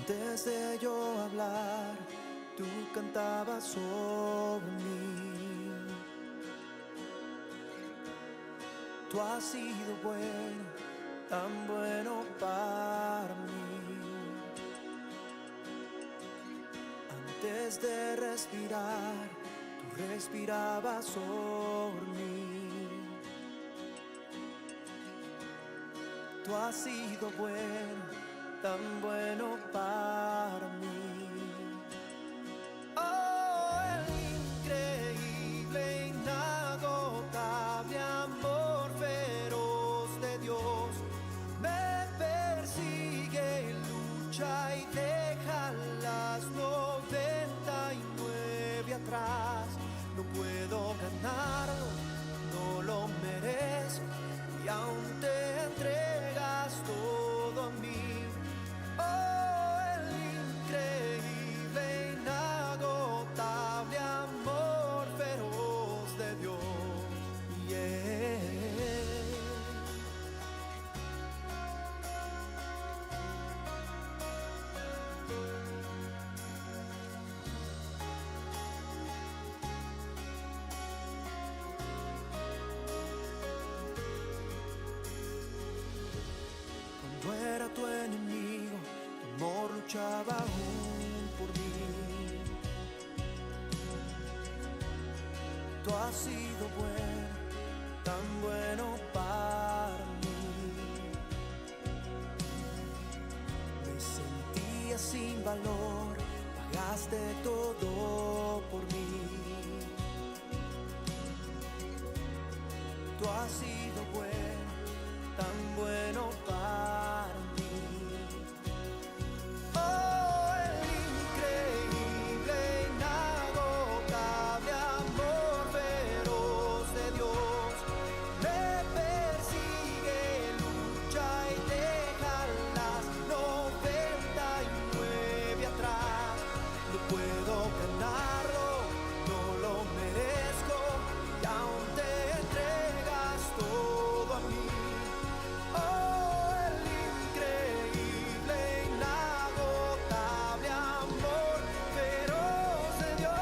Antes de yo hablar, tú cantabas sobre mí. Tú has sido bueno, tan bueno para mí. Antes de respirar, tú respirabas sobre mí. Tú has sido bueno, tan bueno para mí. Oh, el increíble, inagotable amor feroz de Dios me persigue, lucha y deja las 99 atrás. No puedo ganarlo, no lo merezco, y aún te entregas todo a mí. Oh, el increíble, inagotable amor feroz de Dios. Cuando era tu enemigo, tu amor luchaba aún por mí. Tú has sido bueno, tan bueno para mí. Me sentía sin valor, pagaste todo por mí. Tú has sido bueno, tan bueno para mí. Oh, el increíble, inagotable amor feroz de Dios me persigue, lucha y deja las 99 atrás. No puedo ganarlo, no lo merezco, y aún te entregas todo a mí. Oh, el increíble, inagotable amor feroz de Dios.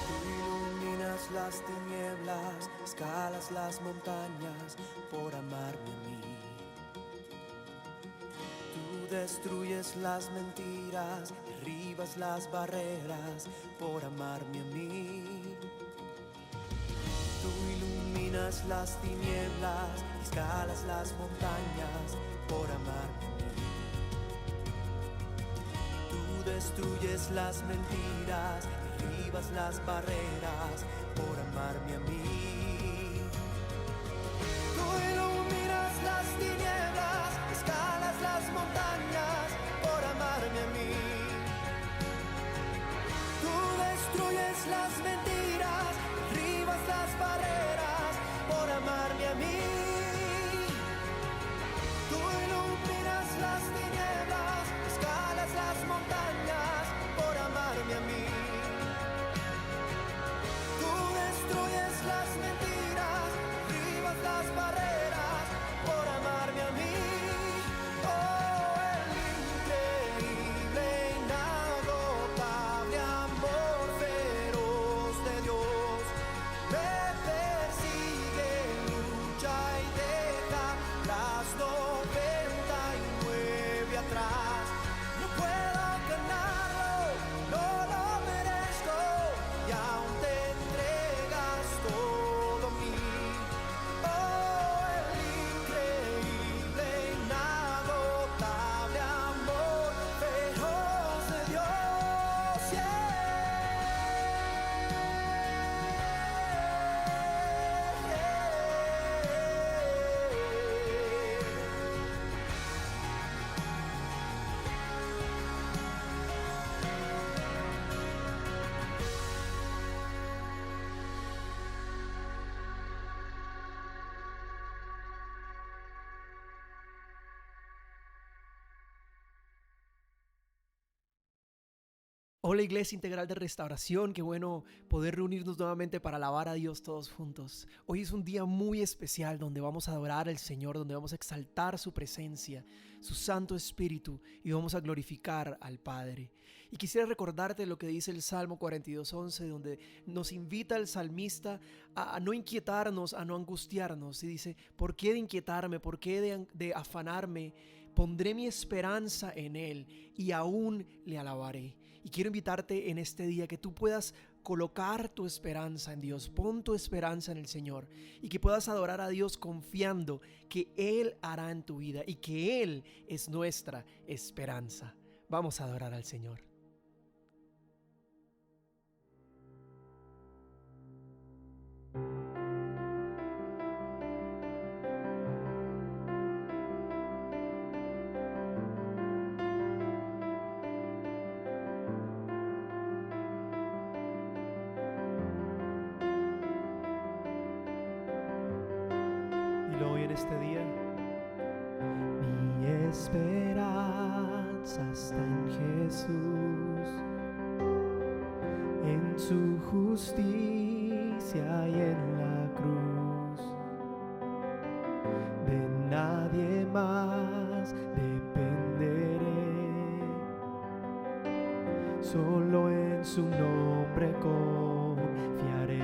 Tú iluminas las tinieblas, escalas las montañas por amarme a mí. Tú destruyes las mentiras, derribas las barreras por amarme a mí. Tú iluminas las tinieblas, escalas las montañas por amarme a mí. Tú destruyes las mentiras, derribas las barreras por amarme a mí. Tú iluminas las tinieblas, escalas las montañas por amarme a mí. Tú destruyes las mentiras, derribas las barreras por amarme a mí. Tú iluminas las tinieblas, escalas las montañas por amarme a mí. Tú destruyes las mentiras. Hola Iglesia Integral de Restauración, qué bueno poder reunirnos nuevamente para alabar a Dios todos juntos. Hoy es un día muy especial donde vamos a adorar al Señor, donde vamos a exaltar su presencia, su Santo Espíritu y vamos a glorificar al Padre. Y quisiera recordarte lo que dice el Salmo 42:11, donde nos invita el salmista a no inquietarnos, a no angustiarnos. Y dice, ¿por qué de inquietarme? ¿Por qué de afanarme? Pondré mi esperanza en Él y aún le alabaré. Y quiero invitarte en este día que tú puedas colocar tu esperanza en Dios, pon tu esperanza en el Señor y que puedas adorar a Dios confiando que Él hará en tu vida y que Él es nuestra esperanza. Vamos a adorar al Señor. Dilo hoy en este día. Mi esperanza está en Jesús, en su justicia y en la cruz. De nadie más dependeré, solo en su nombre confiaré.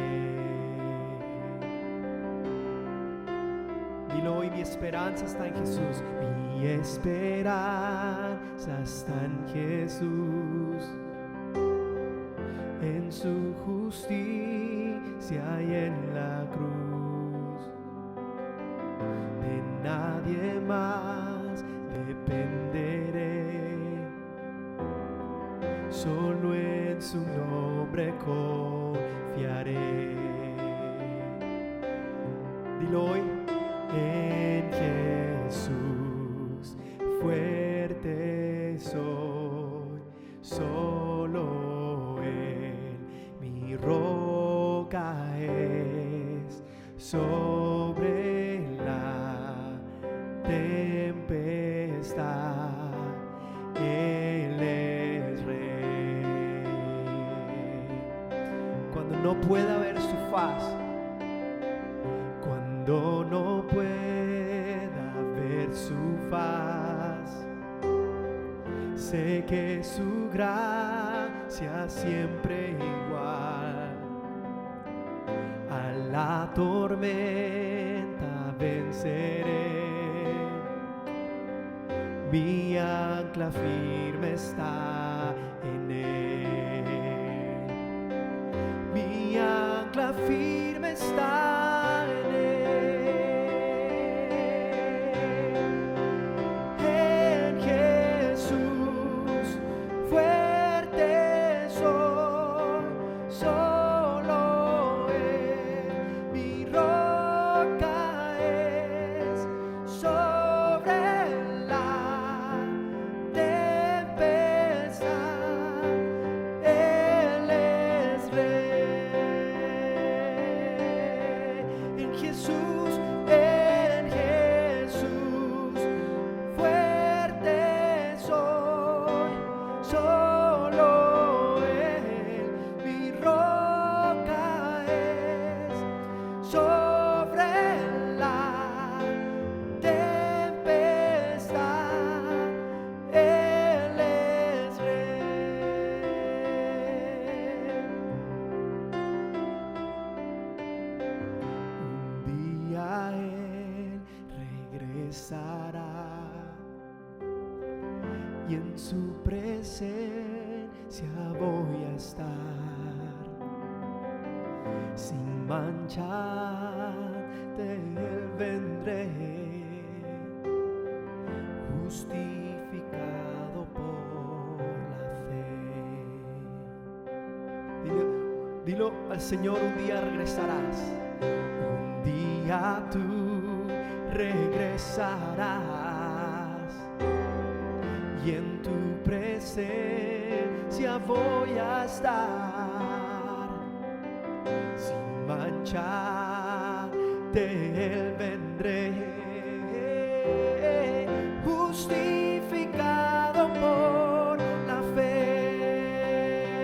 Dilo hoy, mi esperanza está en Jesús. Mi esperanza está en Jesús, en su justicia y en la cruz. De nadie más dependeré, solo en su nombre confiaré. Dilo hoy. En Jesús fuerte soy, solo Él mi roca es. Sobre la tempestad Él es Rey. Cuando no pueda ver su faz, cuando no pueda ver su faz, sé que su gracia siempre igual. A la tormenta venceré, mi ancla firme está en Él. Mi ancla firme está en Él. En Jesús fuerte soy, solo Él mi roca es. Sobre la tempestad Él es Rey. En Jesús fuerte soy, solo Él mi roca es. Sobre la tempestad Él es Rey. Un día Él regresará y en su presencia voy a estar. Sin mancha de Él vendré, justificado por la fe. dilo al Señor, un día regresarás. Un día tú regresarás y en tu presencia voy a estar. Sin mancha de Él vendré, justificado por la fe.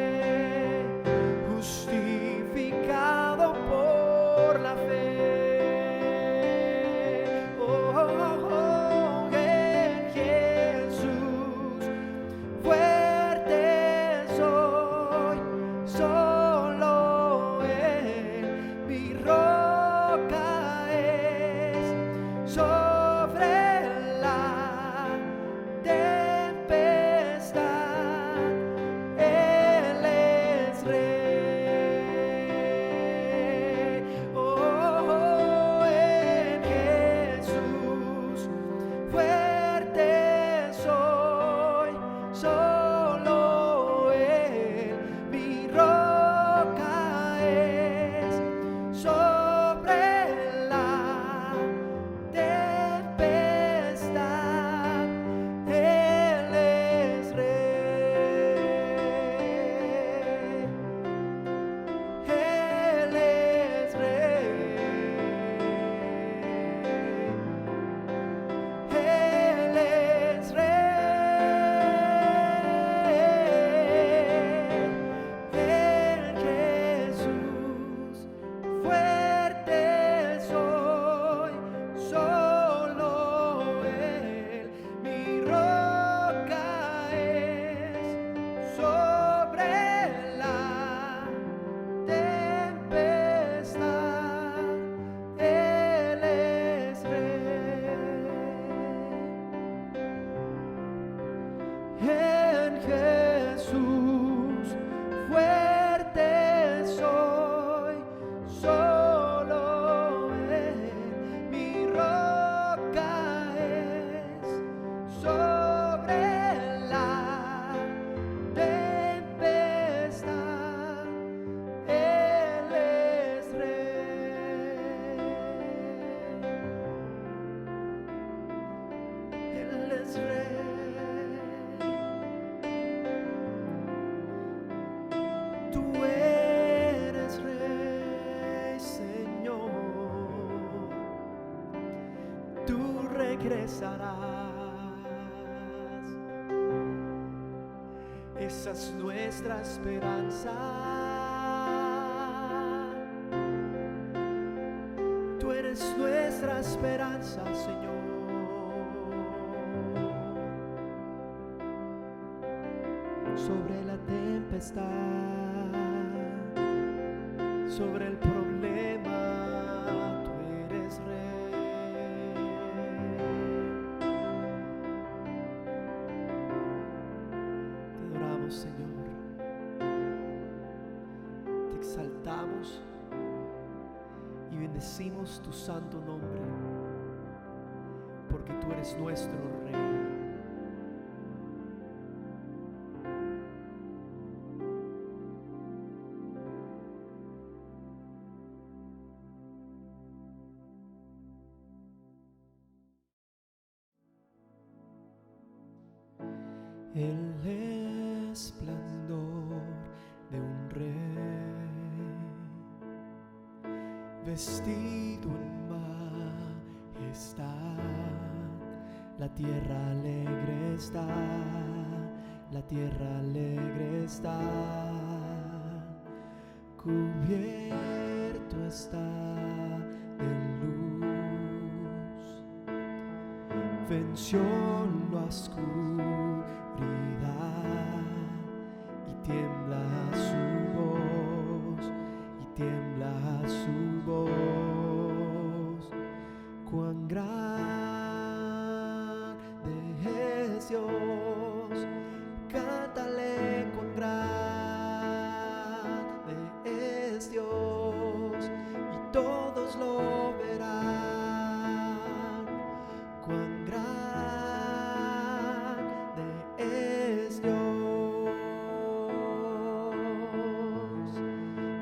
regresarás. Esa es nuestra esperanza. Tú eres nuestra esperanza, Señor. Sobre la tempestad, sobre el problema, tú eres rey. Te adoramos, Señor. Te exaltamos y bendecimos tu santo nombre, porque tú eres nuestro Rey. El esplendor de un rey, vestido en majestad, la tierra alegre está, la tierra alegre está, cubierto está de luz, venció la oscuridad y tiembla su voz, y tiembla su voz. Cuán grande es Dios, cántale cuán grande es Dios, y todos lo verán. Cuán grande es Dios.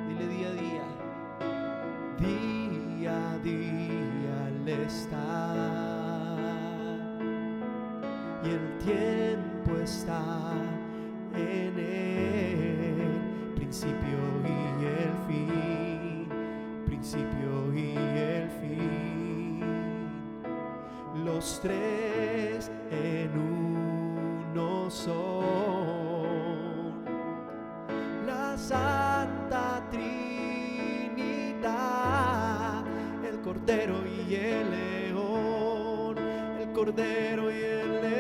Dile día a día, día a día Él está, y el tiempo está en Él, principio y el fin, principio y el fin. Los tres en uno son, la Santa Trinidad, el Cordero y el León, el Cordero y el León.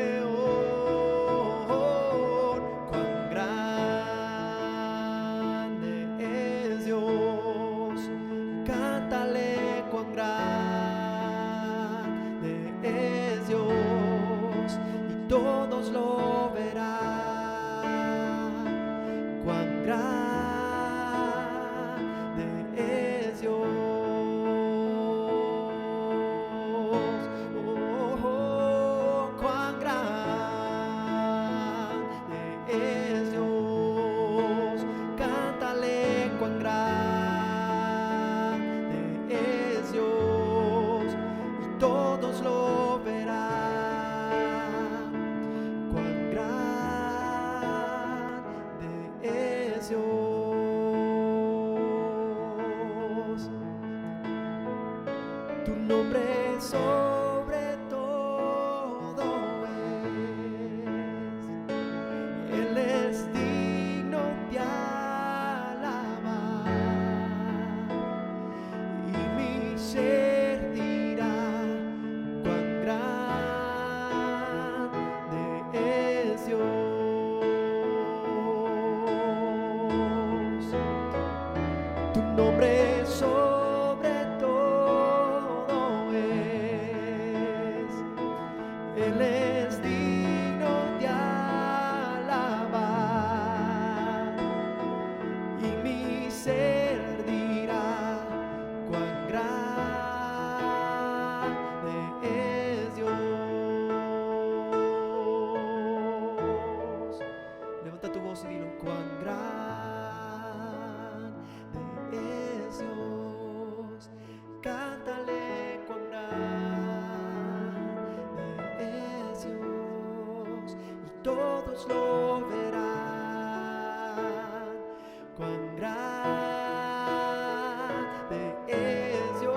Cuán grande es Dios, cántale cuán grande es Dios, y todos lo verán. Cuán grande es Dios. Cuán grande es Dios, cántale cuán grande es Dios, y todos lo verán. Cuán grande es Dios. Tu nombre es sobre todo Él es digno de alabar, y mi ser dirá cuán grande es Dios. Tu nombre es sobre todo Él es digno de alabar, y mi ser dirá cuán grande es Dios. Levanta tu voz y dilo: cuán grande es Dios, cántale cuán grande es Dios, y todos lo verán. Cuán grande es Dios.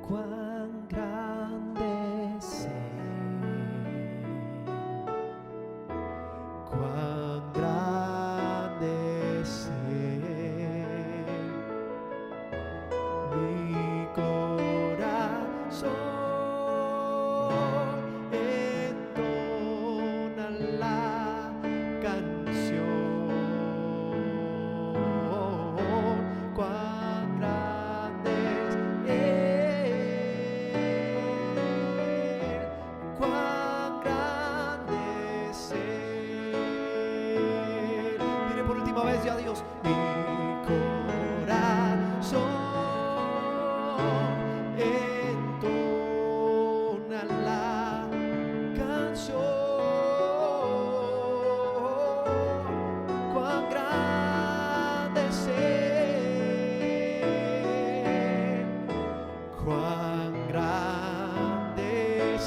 Cuán grande es cuán grande es mi corazón entona la canción. Cuán grande es cuán grande es Mire por última vez ya Dios. Mi corazón entona la canción. Cuán grande es cuán grande es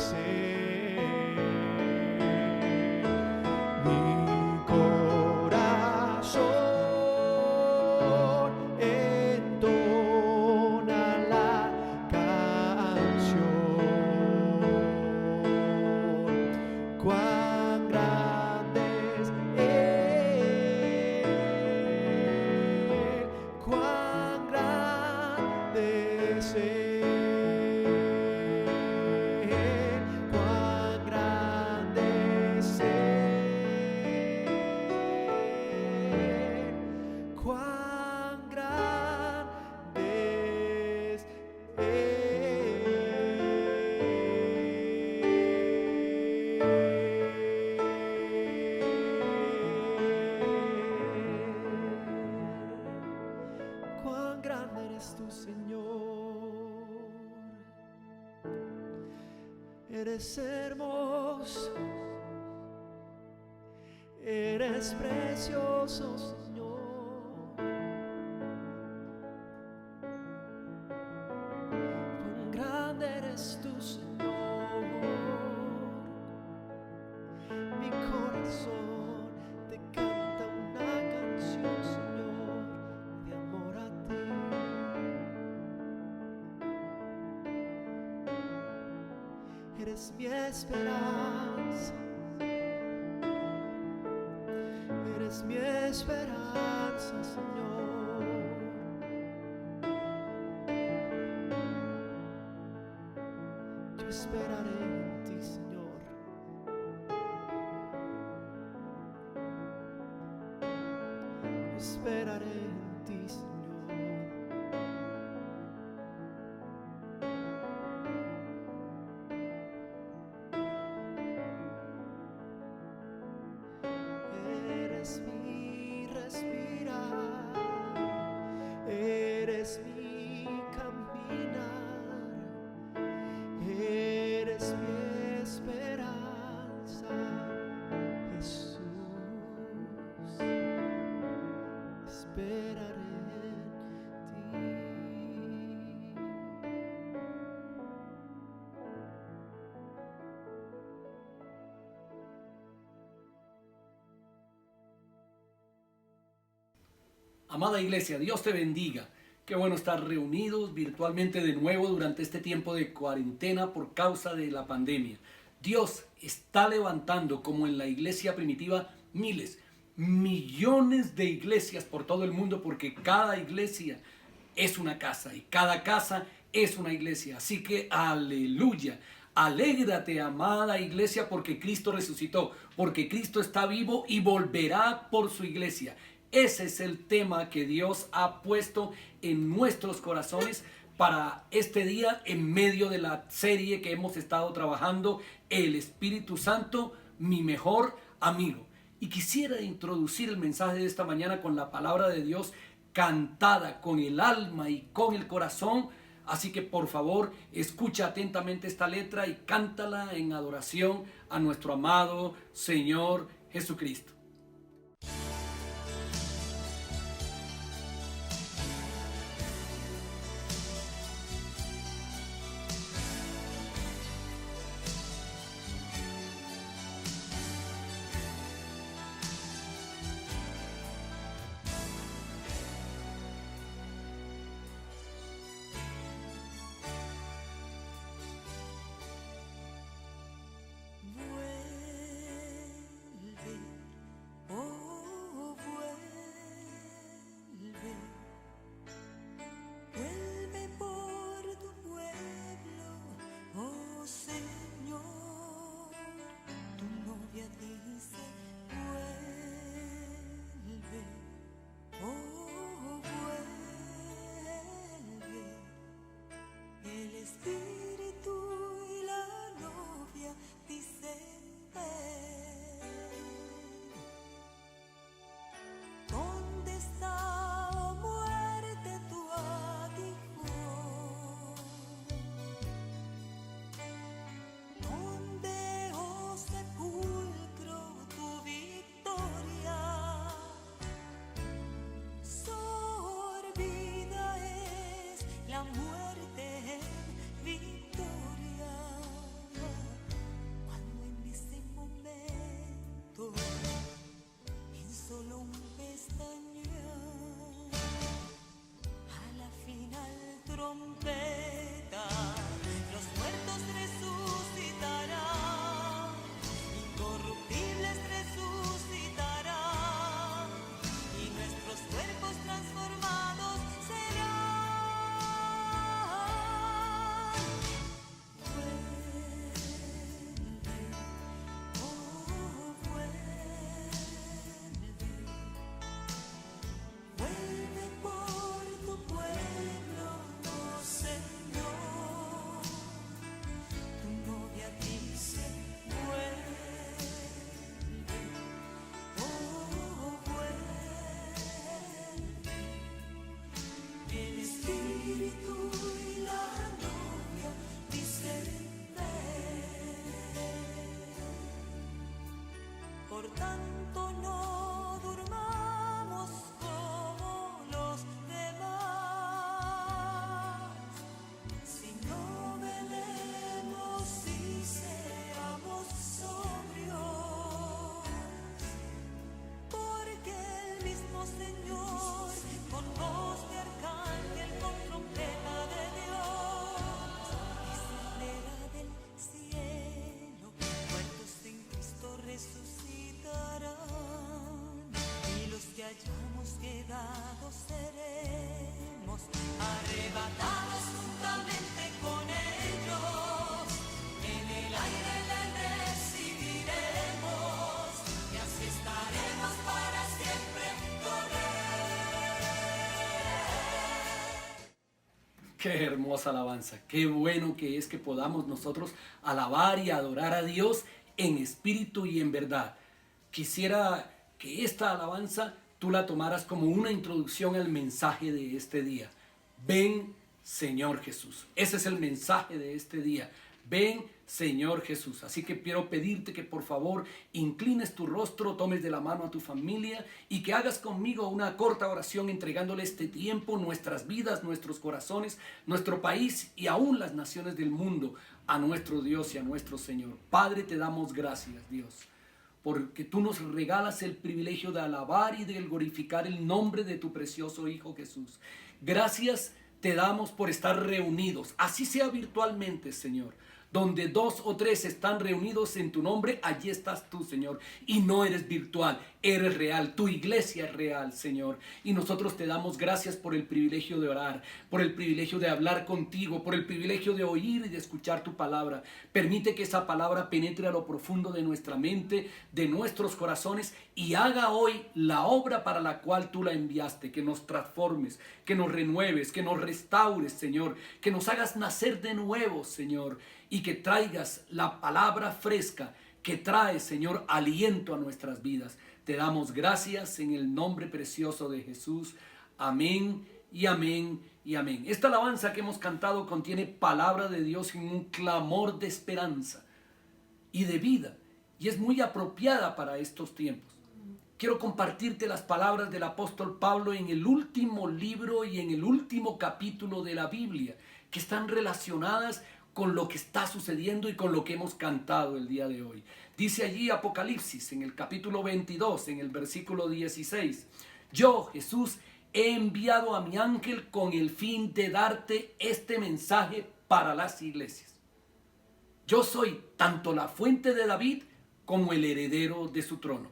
mi corazón entona la canción. Cuán grande es cuán grande es cuán grande es cuán grande es cuán grande eres tú, Señor. Eres hermoso, eres precioso, Señor. Cuán grande eres tú, Señor. Mi corazón te canta una canción, Señor, de amor a ti. Eres mi esperanza, eres mi esperanza, Señor. Yo esperaré en ti, Señor. Yo esperaré en ti, Señor. Eres mi respirar, eres mi caminar, eres mi esperanza, Jesús. Esperaré en ti. Amada iglesia, Dios te bendiga. Qué bueno estar reunidos virtualmente de nuevo durante este tiempo de cuarentena por causa de la pandemia. Dios está levantando, como en la iglesia primitiva, miles, millones de iglesias por todo el mundo, porque cada iglesia es una casa y cada casa es una iglesia. Así que aleluya. Alégrate, amada iglesia, porque Cristo resucitó, porque Cristo está vivo y volverá por su iglesia. Ese es el tema que Dios ha puesto en nuestros corazones para este día, en medio de la serie que hemos estado trabajando, El Espíritu Santo, mi mejor amigo. Y quisiera introducir el mensaje de esta mañana con la palabra de Dios cantada con el alma y con el corazón. Así que por favor, escucha atentamente esta letra y cántala en adoración a nuestro amado Señor Jesucristo. Qué hermosa alabanza, qué bueno que es que podamos nosotros alabar y adorar a Dios en espíritu y en verdad. Quisiera que esta alabanza tú la tomaras como una introducción al mensaje de este día. Ven, Señor Jesús. Ese es el mensaje de este día. Ven, Señor Jesús. Así que quiero pedirte que por favor inclines tu rostro, tomes de la mano a tu familia y que hagas conmigo una corta oración entregándole este tiempo, nuestras vidas, nuestros corazones, nuestro país y aún las naciones del mundo a nuestro Dios y a nuestro Señor. Padre, te damos gracias, Dios, porque tú nos regalas el privilegio de alabar y de glorificar el nombre de tu precioso Hijo Jesús. Gracias te damos por estar reunidos, así sea virtualmente, Señor. Donde 2 o 3 están reunidos en tu nombre, allí estás tú, Señor. Y no eres virtual, eres real. Tu iglesia es real, Señor. Y nosotros te damos gracias por el privilegio de orar, por el privilegio de hablar contigo, por el privilegio de oír y de escuchar tu palabra. Permite que esa palabra penetre a lo profundo de nuestra mente, de nuestros corazones y haga hoy la obra para la cual tú la enviaste. Que nos transformes, que nos renueves, que nos restaures, Señor. Que nos hagas nacer de nuevo, Señor. Y que traigas la palabra fresca que trae, Señor, aliento a nuestras vidas. Te damos gracias en el nombre precioso de Jesús. Amén y amén y amén. Esta alabanza que hemos cantado contiene palabra de Dios en un clamor de esperanza y de vida. Y es muy apropiada para estos tiempos. Quiero compartirte las palabras del apóstol Pablo en el último libro y en el último capítulo de la Biblia, que están relacionadas con lo que está sucediendo y con lo que hemos cantado el día de hoy. Dice allí Apocalipsis en el capítulo 22, en el versículo 16. Yo, Jesús, he enviado a mi ángel con el fin de darte este mensaje para las iglesias. Yo soy tanto la fuente de David como el heredero de su trono.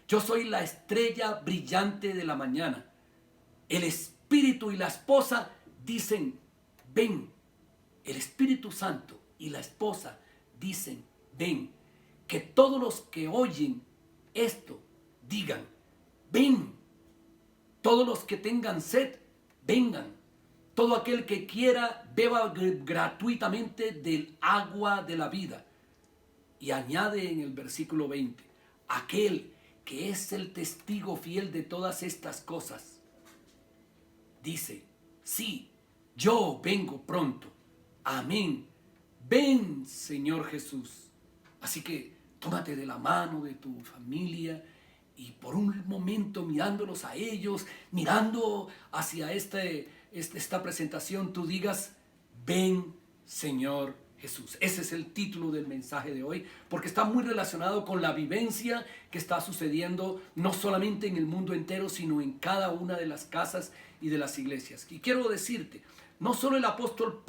Yo soy la estrella brillante de la mañana. El Espíritu y la esposa dicen, ven. El Espíritu Santo y la esposa dicen, ven. Que todos los que oyen esto digan, ven. Todos los que tengan sed, vengan. Todo aquel que quiera, beba gratuitamente del agua de la vida. Y añade en el versículo 20, aquel que es el testigo fiel de todas estas cosas, dice, sí, yo vengo pronto. Amén. Ven, Señor Jesús. Así que tómate de la mano de tu familia y por un momento mirándolos a ellos, mirando hacia esta presentación, tú digas, ven, Señor Jesús. Ese es el título del mensaje de hoy, porque está muy relacionado con la vivencia que está sucediendo no solamente en el mundo entero, sino en cada una de las casas y de las iglesias. Y quiero decirte, no solo el apóstol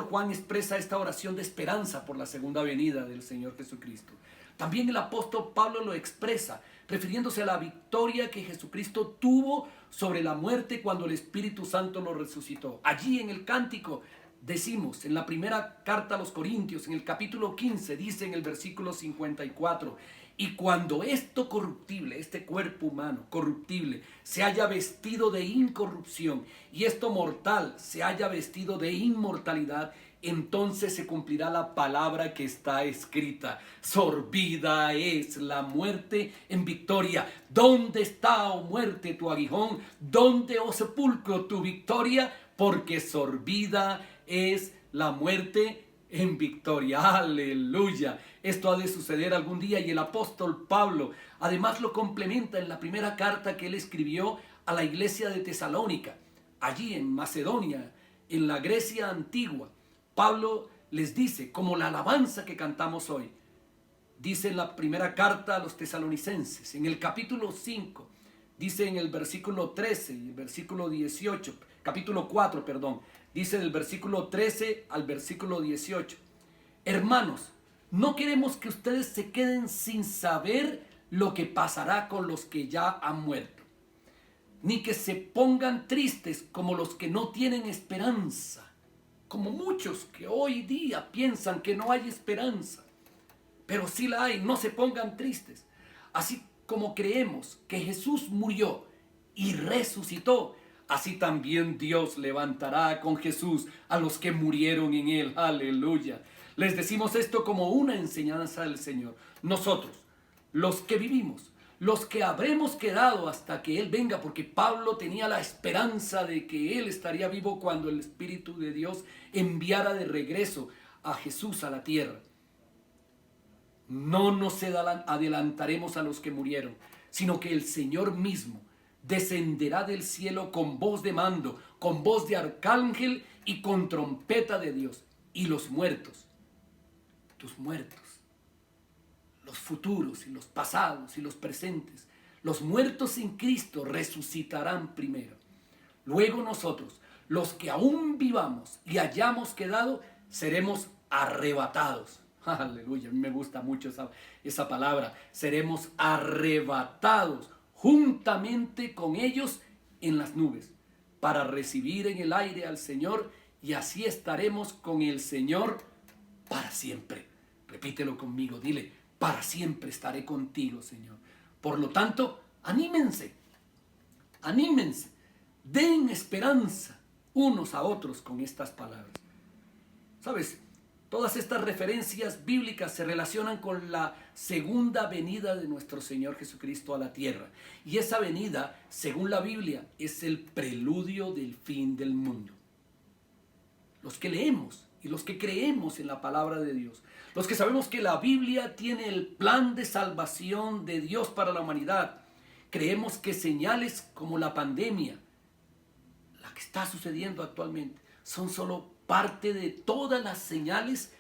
Juan expresa esta oración de esperanza por la segunda venida del Señor Jesucristo. También el apóstol Pablo lo expresa, refiriéndose a la victoria que Jesucristo tuvo sobre la muerte cuando el Espíritu Santo lo resucitó. Allí en el cántico decimos, en la primera carta a los Corintios, en el capítulo 15, dice en el versículo 54, y cuando esto corruptible, este cuerpo humano corruptible, se haya vestido de incorrupción y esto mortal se haya vestido de inmortalidad, entonces se cumplirá la palabra que está escrita. Sorbida es la muerte en victoria. ¿Dónde está, oh muerte, tu aguijón? ¿Dónde, oh sepulcro, tu victoria? Porque sorbida es la muerte en victoria. Aleluya. Esto ha de suceder algún día y el apóstol Pablo además lo complementa en la primera carta que él escribió a la iglesia de Tesalónica, allí en Macedonia, en la Grecia antigua. Pablo les dice, como la alabanza que cantamos hoy, dice en la primera carta a los tesalonicenses, en el capítulo 5, dice en el versículo 13 y el versículo 18, capítulo 4, perdón, dice del versículo 13 al versículo 18. Hermanos, no queremos que ustedes se queden sin saber lo que pasará con los que ya han muerto, ni que se pongan tristes como los que no tienen esperanza, como muchos que hoy día piensan que no hay esperanza, pero sí la hay. No se pongan tristes. Así como creemos que Jesús murió y resucitó, así también Dios levantará con Jesús a los que murieron en él. Aleluya. Les decimos esto como una enseñanza del Señor. Nosotros, los que vivimos, los que habremos quedado hasta que Él venga, porque Pablo tenía la esperanza de que Él estaría vivo cuando el Espíritu de Dios enviara de regreso a Jesús a la tierra. No nos adelantaremos a los que murieron, sino que el Señor mismo descenderá del cielo con voz de mando, con voz de arcángel y con trompeta de Dios. Y los muertos, tus muertos, los futuros y los pasados y los presentes, los muertos en Cristo resucitarán primero. Luego nosotros, los que aún vivamos y hayamos quedado, seremos arrebatados. Aleluya, a mí me gusta mucho esa palabra. Seremos arrebatados juntamente con ellos en las nubes para recibir en el aire al Señor, y así estaremos con el Señor para siempre. Repítelo conmigo, dile: para siempre estaré contigo, Señor. Por lo tanto, anímense, den esperanza unos a otros con estas palabras. ¿Sabes? Todas estas referencias bíblicas se relacionan con la segunda venida de nuestro Señor Jesucristo a la tierra. Y esa venida, según la Biblia, es el preludio del fin del mundo. Los que leemos y los que creemos en la palabra de Dios, los que sabemos que la Biblia tiene el plan de salvación de Dios para la humanidad, creemos que señales como la pandemia, la que está sucediendo actualmente, son solo parte de todas las señales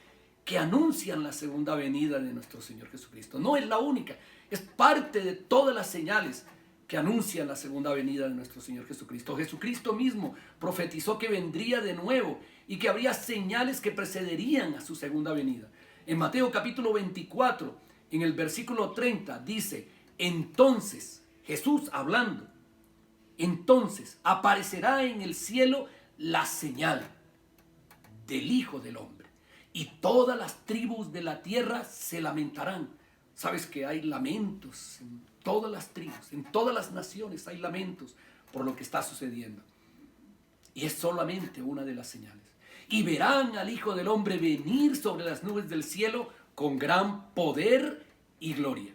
que anuncian la segunda venida de nuestro Señor Jesucristo. No es la única, es parte de todas las señales que anuncian la segunda venida de nuestro Señor Jesucristo. Jesucristo mismo profetizó que vendría de nuevo y que habría señales que precederían a su segunda venida. En Mateo capítulo 24, en el versículo 30, dice: entonces, Jesús hablando, entonces aparecerá en el cielo la señal del Hijo del Hombre, y todas las tribus de la tierra se lamentarán. Sabes que hay lamentos en todas las tribus, en todas las naciones hay lamentos por lo que está sucediendo. Y es solamente una de las señales. Y verán al Hijo del Hombre venir sobre las nubes del cielo con gran poder y gloria.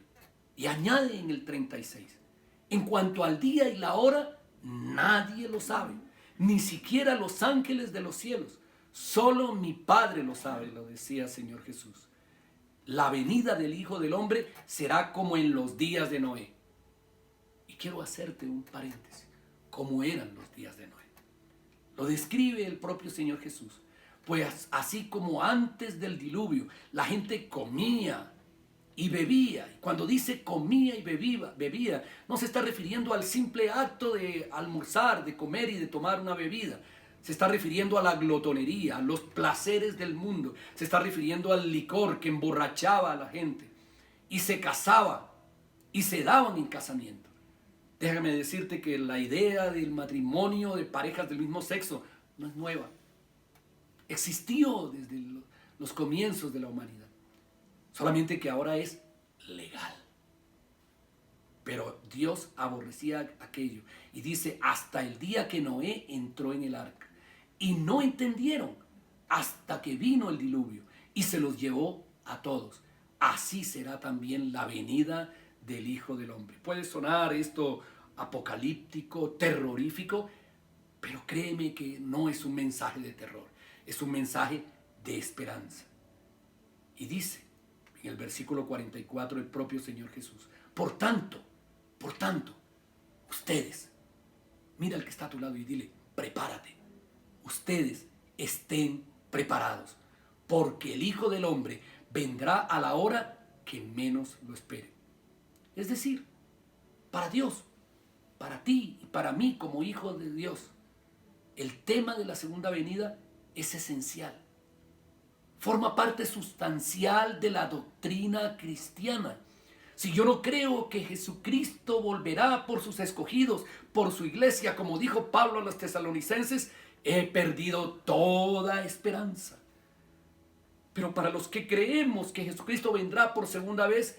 Y añade en el 36: en cuanto al día y la hora, nadie lo sabe, ni siquiera los ángeles de los cielos. Solo mi Padre lo sabe, lo decía el Señor Jesús. La venida del Hijo del Hombre será como en los días de Noé. Y quiero hacerte un paréntesis: ¿cómo eran los días de Noé? Lo describe el propio Señor Jesús. Pues así como antes del diluvio la gente comía y bebía. Y cuando dice comía y bebía, no se está refiriendo al simple acto de almorzar, de comer y de tomar una bebida. Se está refiriendo a la glotonería, a los placeres del mundo. Se está refiriendo al licor que emborrachaba a la gente. Y se casaba y se daban en casamiento. Déjame decirte que la idea del matrimonio de parejas del mismo sexo no es nueva. Existió desde los comienzos de la humanidad. Solamente que ahora es legal. Pero Dios aborrecía aquello. Y dice: hasta el día que Noé entró en el arca. Y no entendieron hasta que vino el diluvio y se los llevó a todos. Así será también la venida del Hijo del Hombre. Puede sonar esto apocalíptico, terrorífico, pero créeme que no es un mensaje de terror, es un mensaje de esperanza. Y dice en el versículo 44 el propio Señor Jesús: por tanto, ustedes, mira al que está a tu lado y dile: prepárate. Ustedes estén preparados, porque el Hijo del Hombre vendrá a la hora que menos lo esperen. Es decir, para Dios, para ti y para mí como hijo de Dios, el tema de la segunda venida es esencial. Forma parte sustancial de la doctrina cristiana. Si yo no creo que Jesucristo volverá por sus escogidos, por su iglesia, como dijo Pablo a los tesalonicenses, he perdido toda esperanza. Pero para los que creemos que Jesucristo vendrá por segunda vez,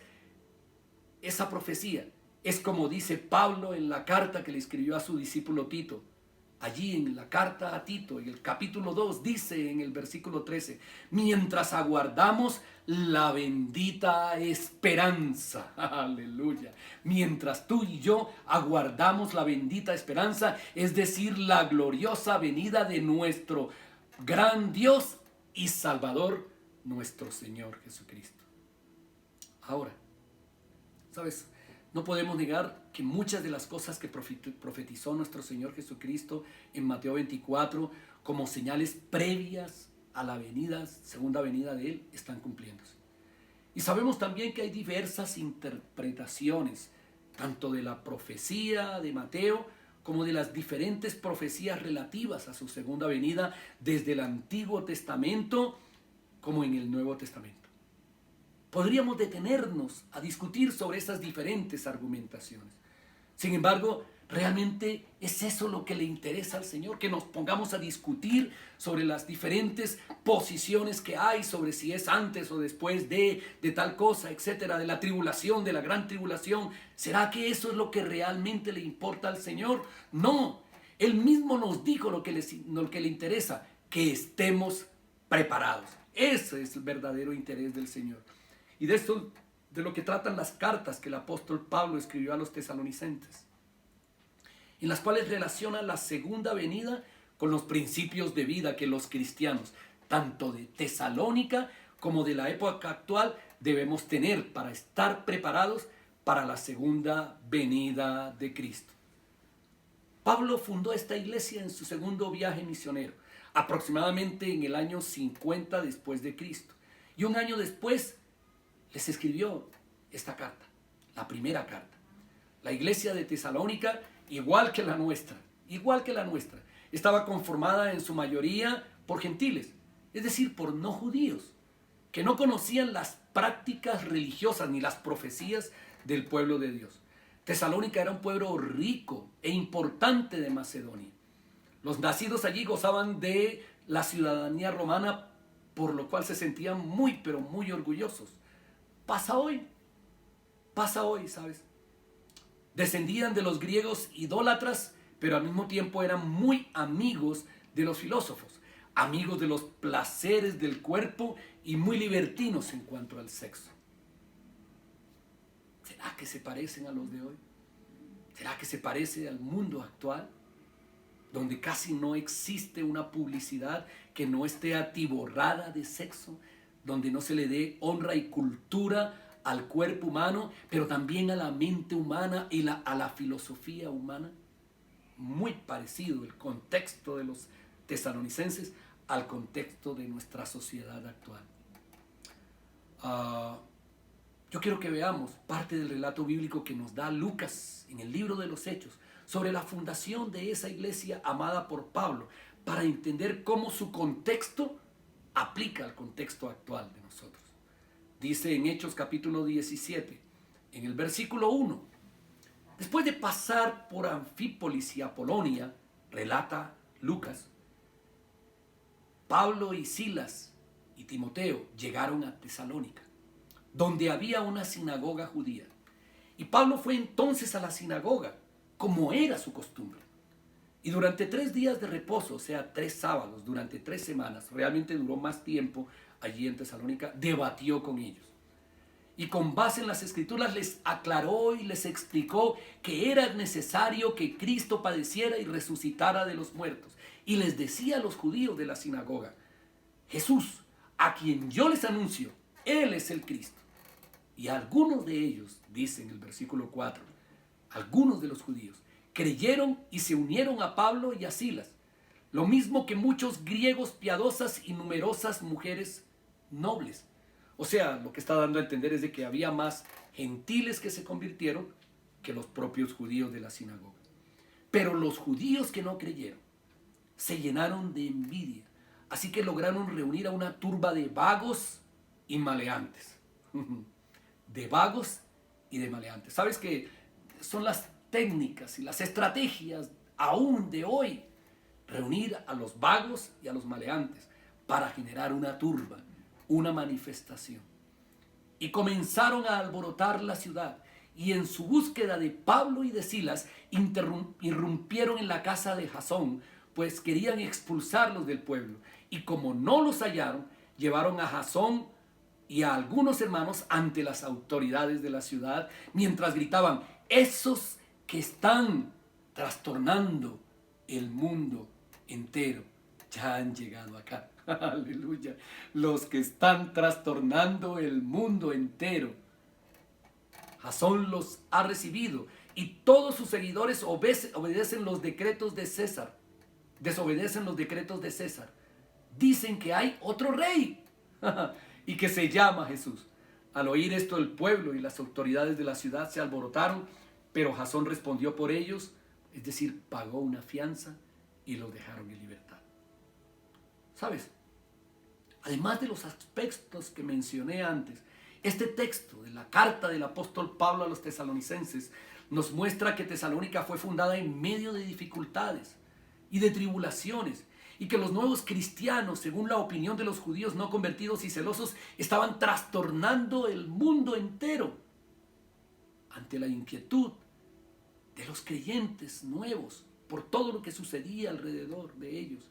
esa profecía es como dice Pablo en la carta que le escribió a su discípulo Tito: Allí en la carta a Tito, en el capítulo 2, dice en el versículo 13, mientras aguardamos la bendita esperanza, aleluya, mientras tú y yo aguardamos la bendita esperanza, es decir, la gloriosa venida de nuestro gran Dios y Salvador, nuestro Señor Jesucristo. Ahora, ¿sabes? No podemos negar que muchas de las cosas que profetizó nuestro Señor Jesucristo en Mateo 24 como señales previas a la segunda venida de Él, están cumpliéndose. Y sabemos también que hay diversas interpretaciones, tanto de la profecía de Mateo como de las diferentes profecías relativas a su segunda venida desde el Antiguo Testamento como en el Nuevo Testamento. Podríamos detenernos a discutir sobre esas diferentes argumentaciones. Sin embargo, realmente es eso lo que le interesa al Señor, que nos pongamos a discutir sobre las diferentes posiciones que hay, sobre si es antes o después de tal cosa, etcétera, de la tribulación, de la gran tribulación. ¿Será que eso es lo que realmente le importa al Señor? No, Él mismo nos dijo lo que le interesa, que estemos preparados. Ese es el verdadero interés del Señor. Y de esto, de lo que tratan las cartas que el apóstol Pablo escribió a los tesalonicenses, en las cuales relaciona la segunda venida con los principios de vida que los cristianos, tanto de Tesalónica como de la época actual, debemos tener para estar preparados para la segunda venida de Cristo. Pablo fundó esta iglesia en su segundo viaje misionero, aproximadamente en el año 50 después de Cristo. Y un año después les escribió esta carta, la primera carta. La iglesia de Tesalónica, igual que la nuestra, estaba conformada en su mayoría por gentiles, es decir, por no judíos, que no conocían las prácticas religiosas ni las profecías del pueblo de Dios. Tesalónica era un pueblo rico e importante de Macedonia. Los nacidos allí gozaban de la ciudadanía romana, por lo cual se sentían muy, pero muy orgullosos. Pasa hoy, ¿sabes? Descendían de los griegos idólatras, pero al mismo tiempo eran muy amigos de los filósofos, amigos de los placeres del cuerpo y muy libertinos en cuanto al sexo. ¿Será que se parecen a los de hoy? ¿Será que se parece al mundo actual, donde casi no existe una publicidad que no esté atiborrada de sexo, donde no se le dé honra y cultura al cuerpo humano, pero también a la mente humana y a la filosofía humana? Muy parecido el contexto de los tesalonicenses al contexto de nuestra sociedad actual. Yo quiero que veamos parte del relato bíblico que nos da Lucas en el libro de los Hechos sobre la fundación de esa iglesia amada por Pablo, para entender cómo su contexto aplica al contexto actual de nosotros. Dice en Hechos capítulo 17, en el versículo 1, después de pasar por Anfípolis y Apolonia, relata Lucas, Pablo y Silas y Timoteo llegaron a Tesalónica, donde había una sinagoga judía. Y Pablo fue entonces a la sinagoga, como era su costumbre. Y durante 3 días de reposo, o sea, 3 sábados, durante 3 semanas, realmente duró más tiempo allí en Tesalónica, debatió con ellos. Y con base en las Escrituras les aclaró y les explicó que era necesario que Cristo padeciera y resucitara de los muertos. Y les decía a los judíos de la sinagoga: Jesús, a quien yo les anuncio, Él es el Cristo. Y algunos de ellos, dice en el versículo 4, algunos de los judíos creyeron y se unieron a Pablo y a Silas, lo mismo que muchos griegos piadosas y numerosas mujeres nobles. O sea, lo que está dando a entender es de que había más gentiles que se convirtieron que los propios judíos de la sinagoga. Pero los judíos que no creyeron se llenaron de envidia, así que lograron reunir a una turba de vagos y maleantes. De vagos y de maleantes. ¿Sabes que son las técnicas y las estrategias aún de hoy? Reunir a los vagos y a los maleantes para generar una turba, una manifestación. Y comenzaron a alborotar la ciudad y en su búsqueda de Pablo y de Silas irrumpieron en la casa de Jasón, pues querían expulsarlos del pueblo. Y como no los hallaron, llevaron a Jasón y a algunos hermanos ante las autoridades de la ciudad, mientras gritaban: esos que están trastornando el mundo entero ya han llegado acá. Aleluya. Los que están trastornando el mundo entero. Jasón los ha recibido y todos sus seguidores obedecen los decretos de César. Desobedecen los decretos de César. Dicen que hay otro rey y que se llama Jesús. Al oír esto, el pueblo y las autoridades de la ciudad se alborotaron, pero Jasón respondió por ellos, es decir, pagó una fianza y los dejaron en libertad. ¿Sabes? Además de los aspectos que mencioné antes, este texto de la carta del apóstol Pablo a los tesalonicenses nos muestra que Tesalónica fue fundada en medio de dificultades y de tribulaciones, y que los nuevos cristianos, según la opinión de los judíos no convertidos y celosos, estaban trastornando el mundo entero. Ante la inquietud de los creyentes nuevos por todo lo que sucedía alrededor de ellos,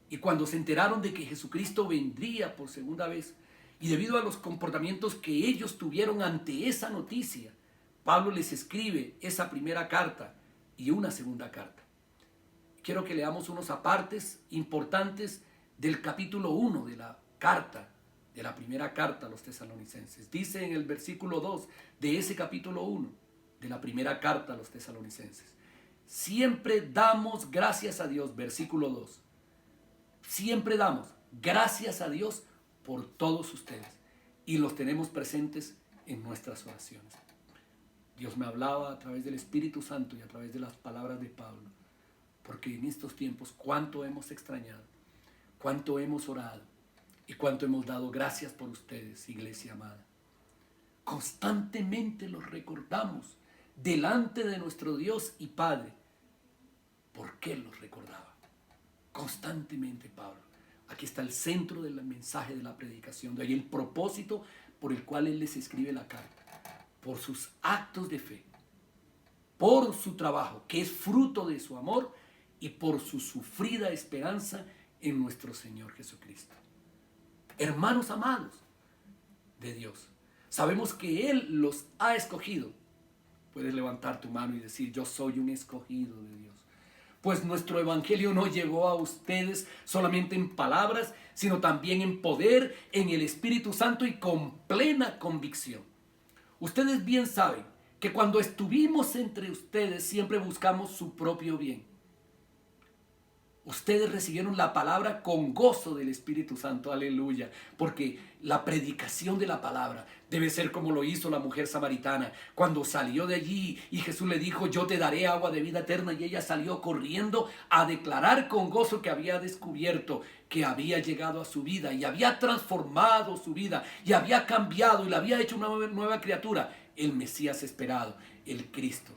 y cuando se enteraron de que Jesucristo vendría por segunda vez, y debido a los comportamientos que ellos tuvieron ante esa noticia, Pablo les escribe esa primera carta y una segunda carta. Quiero que leamos unos apartes importantes del capítulo 1 de la carta, de la primera carta a los tesalonicenses. Dice en el versículo 2 de ese capítulo 1 de la primera carta a los tesalonicenses: siempre damos gracias a Dios, versículo 2. Siempre damos gracias a Dios por todos ustedes y los tenemos presentes en nuestras oraciones. Dios me hablaba a través del Espíritu Santo y a través de las palabras de Pablo, porque en estos tiempos cuánto hemos extrañado, cuánto hemos orado y cuánto hemos dado gracias por ustedes, iglesia amada. Constantemente los recordamos delante de nuestro Dios y Padre. ¿Por qué los recordaba? Constantemente, Pablo. Aquí está el centro del mensaje de la predicación, de ahí el propósito por el cual él les escribe la carta. Por sus actos de fe, por su trabajo, que es fruto de su amor, y por su sufrida esperanza en nuestro Señor Jesucristo. Hermanos amados de Dios, sabemos que Él los ha escogido. Puedes levantar tu mano y decir: yo soy un escogido de Dios. Pues nuestro evangelio no llegó a ustedes solamente en palabras, sino también en poder, en el Espíritu Santo y con plena convicción. Ustedes bien saben que cuando estuvimos entre ustedes siempre buscamos su propio bien. Ustedes recibieron la palabra con gozo del Espíritu Santo, aleluya, porque la predicación de la palabra debe ser como lo hizo la mujer samaritana cuando salió de allí y Jesús le dijo: yo te daré agua de vida eterna, y ella salió corriendo a declarar con gozo que había descubierto que había llegado a su vida y había transformado su vida y había cambiado y la había hecho una nueva criatura, el Mesías esperado, el Cristo.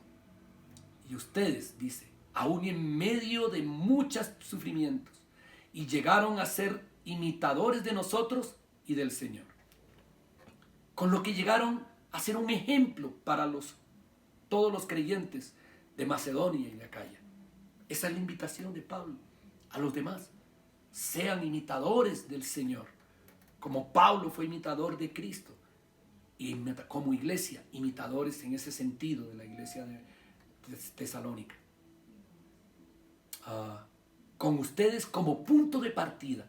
Y ustedes, dice, aún en medio de muchos sufrimientos, y llegaron a ser imitadores de nosotros y del Señor, con lo que llegaron a ser un ejemplo para todos los creyentes de Macedonia y de Acaya. Esa es la invitación de Pablo a los demás: sean imitadores del Señor, como Pablo fue imitador de Cristo, y como iglesia, imitadores en ese sentido de la iglesia de Tesalónica. Con ustedes como punto de partida,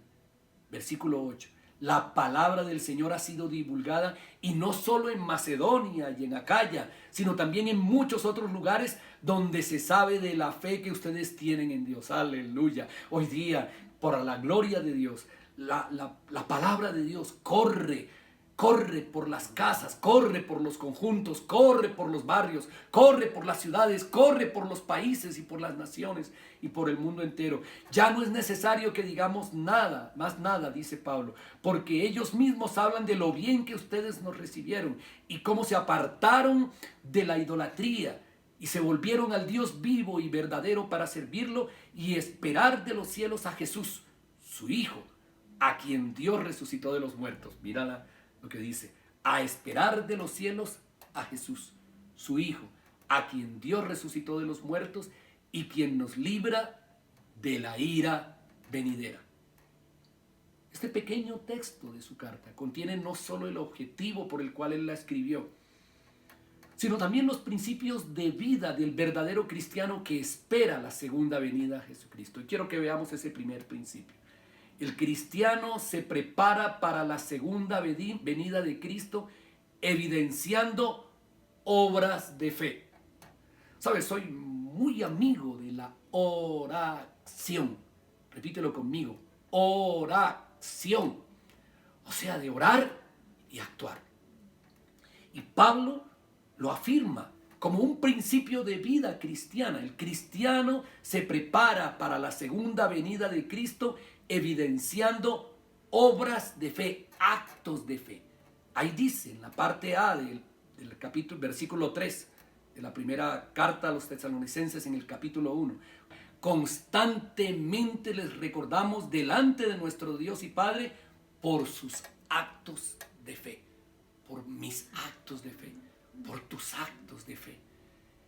versículo 8, la palabra del Señor ha sido divulgada, y no solo en Macedonia y en Acaya, sino también en muchos otros lugares donde se sabe de la fe que ustedes tienen en Dios. Aleluya. Hoy día, por la gloria de Dios, la palabra de Dios corre por las casas, corre por los conjuntos, corre por los barrios, corre por las ciudades, corre por los países y por las naciones y por el mundo entero. Ya no es necesario que digamos nada, más nada, dice Pablo, porque ellos mismos hablan de lo bien que ustedes nos recibieron y cómo se apartaron de la idolatría y se volvieron al Dios vivo y verdadero para servirlo y esperar de los cielos a Jesús, su Hijo, a quien Dios resucitó de los muertos. Mírala lo que dice: a esperar de los cielos a Jesús, su Hijo, a quien Dios resucitó de los muertos y quien nos libra de la ira venidera. Este pequeño texto de su carta contiene no solo el objetivo por el cual él la escribió, sino también los principios de vida del verdadero cristiano que espera la segunda venida de Jesucristo. Y quiero que veamos ese primer principio. El cristiano se prepara para la segunda venida de Cristo evidenciando obras de fe. ¿Sabes? Soy muy amigo de la oración. Repítelo conmigo. Oración. O sea, de orar y actuar. Y Pablo lo afirma como un principio de vida cristiana. El cristiano se prepara para la segunda venida de Cristo evidenciando obras de fe, actos de fe. Ahí dice en la parte A del capítulo, versículo 3 de la primera carta a los tesalonicenses en el capítulo 1. Constantemente les recordamos delante de nuestro Dios y Padre por sus actos de fe, por mis actos de fe, por tus actos de fe.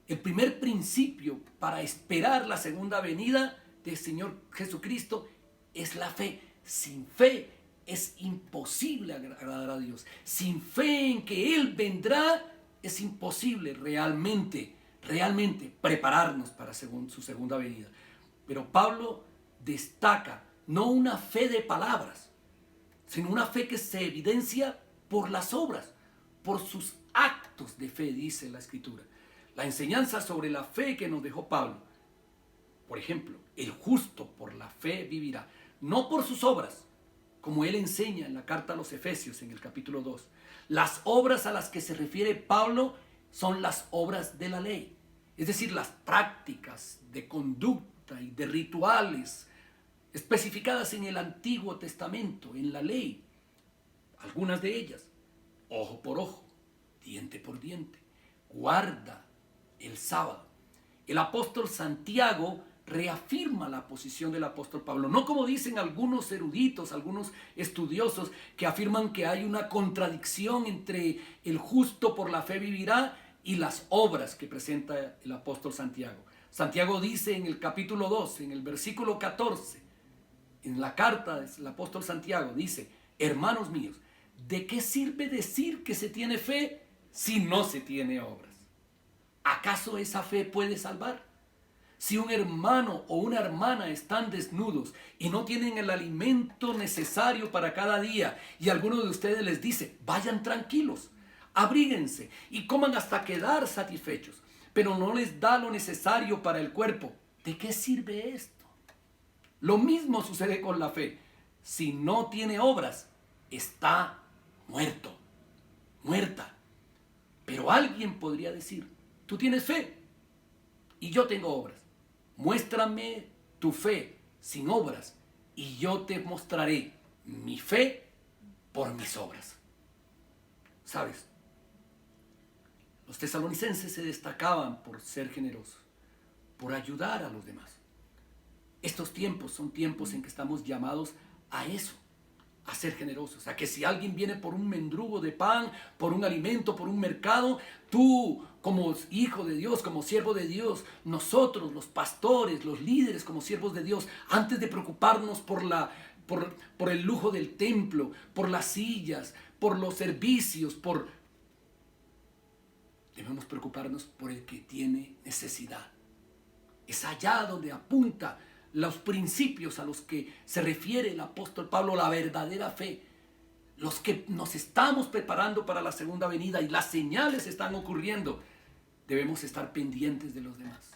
El primer principio para esperar la segunda venida del Señor Jesucristo es la fe. Sin fe es imposible agradar a Dios. Sin fe en que Él vendrá, es imposible realmente prepararnos para su segunda venida. Pero Pablo destaca no una fe de palabras, sino una fe que se evidencia por las obras, por sus actos de fe, dice la Escritura. La enseñanza sobre la fe que nos dejó Pablo. Por ejemplo, el justo por la fe vivirá, no por sus obras, como él enseña en la carta a los Efesios en el capítulo 2. Las obras a las que se refiere Pablo son las obras de la ley, es decir, las prácticas de conducta y de rituales especificadas en el Antiguo Testamento, en la ley. Algunas de ellas, ojo por ojo, diente por diente, guarda el sábado. El apóstol Santiago reafirma la posición del apóstol Pablo, no como dicen algunos eruditos, algunos estudiosos que afirman que hay una contradicción entre el justo por la fe vivirá y las obras que presenta el apóstol Santiago. Santiago dice en el capítulo 2, en el versículo 14, en la carta del apóstol Santiago, dice: hermanos míos, ¿de qué sirve decir que se tiene fe si no se tiene obras? ¿Acaso esa fe puede salvar? Si un hermano o una hermana están desnudos y no tienen el alimento necesario para cada día, y alguno de ustedes les dice: vayan tranquilos, abríguense y coman hasta quedar satisfechos, pero no les da lo necesario para el cuerpo, ¿de qué sirve esto? Lo mismo sucede con la fe. Si no tiene obras, está muerto, muerta. Pero alguien podría decir: tú tienes fe y yo tengo obras. Muéstrame tu fe sin obras y yo te mostraré mi fe por mis obras. ¿Sabes? Los tesalonicenses se destacaban por ser generosos, por ayudar a los demás. Estos tiempos son tiempos en que estamos llamados a eso, a ser generosos, a que si alguien viene por un mendrugo de pan, por un alimento, por un mercado, tú como hijo de Dios, como siervo de Dios, nosotros los pastores, los líderes como siervos de Dios, antes de preocuparnos por el lujo del templo, por las sillas, por los servicios, debemos preocuparnos por el que tiene necesidad. Es allá donde apunta los principios a los que se refiere el apóstol Pablo, la verdadera fe. Los que nos estamos preparando para la segunda venida y las señales están ocurriendo, debemos estar pendientes de los demás.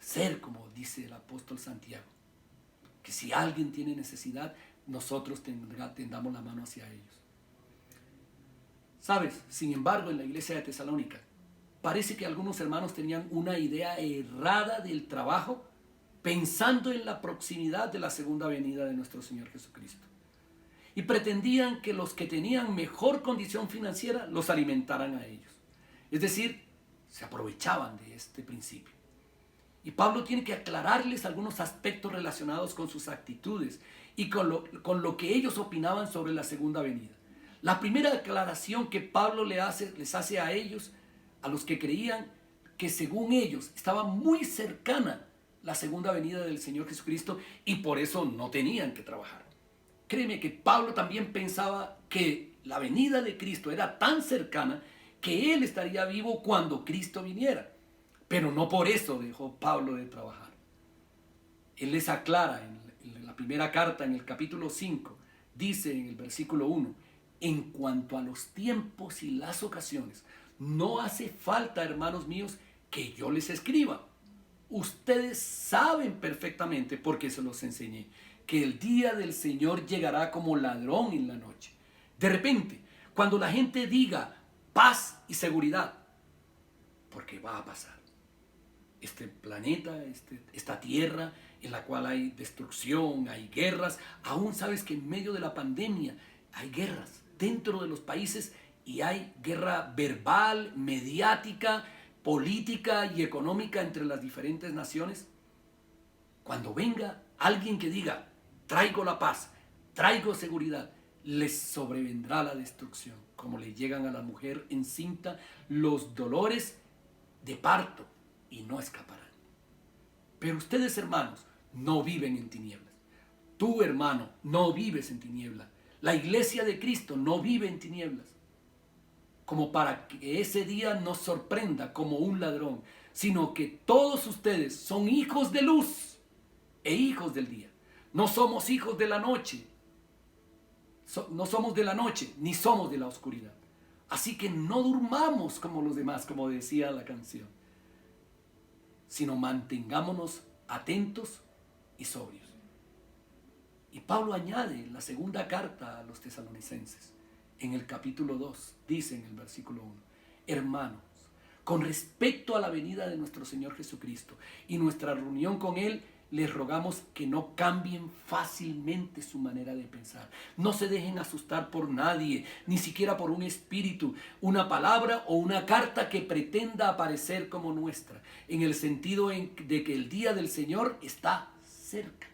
Ser como dice el apóstol Santiago, que si alguien tiene necesidad, nosotros tendamos la mano hacia ellos. ¿Sabes? Sin embargo, en la iglesia de Tesalónica, parece que algunos hermanos tenían una idea errada del trabajo, pensando en la proximidad de la segunda venida de nuestro Señor Jesucristo. Y pretendían que los que tenían mejor condición financiera los alimentaran a ellos. Es decir, se aprovechaban de este principio. Y Pablo tiene que aclararles algunos aspectos relacionados con sus actitudes y con lo que ellos opinaban sobre la segunda venida. La primera aclaración que Pablo les hace a ellos, a los que creían que según ellos estaba muy cercana la segunda venida del Señor Jesucristo y por eso no tenían que trabajar. Créeme que Pablo también pensaba que la venida de Cristo era tan cercana que él estaría vivo cuando Cristo viniera. Pero no por eso dejó Pablo de trabajar. Él les aclara en la primera carta, en el capítulo 5, dice en el versículo 1, en cuanto a los tiempos y las ocasiones, no hace falta, hermanos míos, que yo les escriba. Ustedes saben perfectamente, porque se los enseñé, que el día del Señor llegará como ladrón en la noche. De repente, cuando la gente diga paz y seguridad, porque va a pasar. Este planeta, esta tierra en la cual hay destrucción, hay guerras, aún sabes que en medio de la pandemia hay guerras dentro de los países y hay guerra verbal, mediática, política y económica entre las diferentes naciones. Cuando venga alguien que diga, traigo la paz, traigo seguridad, les sobrevendrá la destrucción, como le llegan a la mujer encinta los dolores de parto y no escaparán. Pero ustedes, hermanos, no viven en tinieblas. Tú, hermano, no vives en tinieblas. La iglesia de Cristo no vive en tinieblas. Como para que ese día nos sorprenda como un ladrón, sino que todos ustedes son hijos de luz e hijos del día. No somos hijos de la noche. No somos de la noche, ni somos de la oscuridad. Así que no durmamos como los demás, como decía la canción, sino mantengámonos atentos y sobrios. Y Pablo añade en la segunda carta a los tesalonicenses, en el capítulo 2, dice en el versículo 1, hermanos, con respecto a la venida de nuestro Señor Jesucristo y nuestra reunión con Él, les rogamos que no cambien fácilmente su manera de pensar. No se dejen asustar por nadie, ni siquiera por un espíritu, una palabra o una carta que pretenda aparecer como nuestra, en el sentido de que el día del Señor está cerca.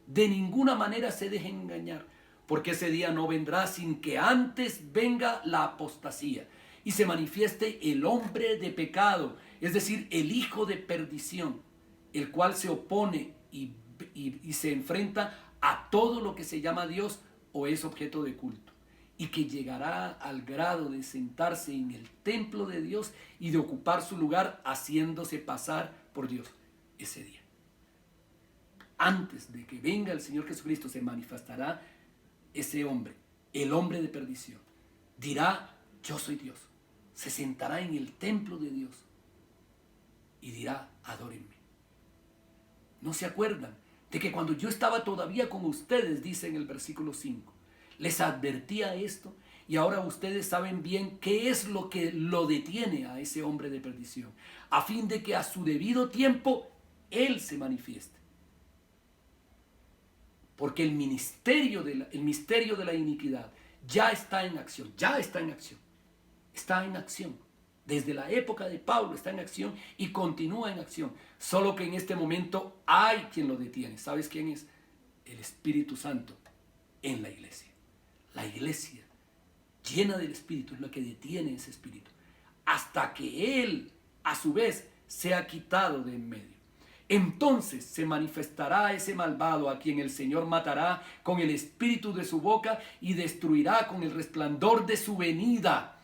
De ninguna manera se dejen engañar, porque ese día no vendrá sin que antes venga la apostasía y se manifieste el hombre de pecado, es decir, el hijo de perdición, el cual se opone y se enfrenta a todo lo que se llama Dios o es objeto de culto, y que llegará al grado de sentarse en el templo de Dios y de ocupar su lugar haciéndose pasar por Dios ese día. Antes de que venga el Señor Jesucristo se manifestará ese hombre, el hombre de perdición. Dirá, yo soy Dios. Se sentará en el templo de Dios y dirá, adórenme. ¿No se acuerdan de que cuando yo estaba todavía con ustedes, dice en el versículo 5, les advertía esto y ahora ustedes saben bien qué es lo que lo detiene a ese hombre de perdición, a fin de que a su debido tiempo Él se manifieste? Porque el misterio de la iniquidad ya está en acción, está en acción. Desde la época de Pablo está en acción y continúa en acción. Solo que en este momento hay quien lo detiene. ¿Sabes quién es? El Espíritu Santo en la iglesia. La iglesia llena del Espíritu es la que detiene ese Espíritu. Hasta que Él, a su vez, sea quitado de en medio. Entonces se manifestará ese malvado a quien el Señor matará con el espíritu de su boca y destruirá con el resplandor de su venida.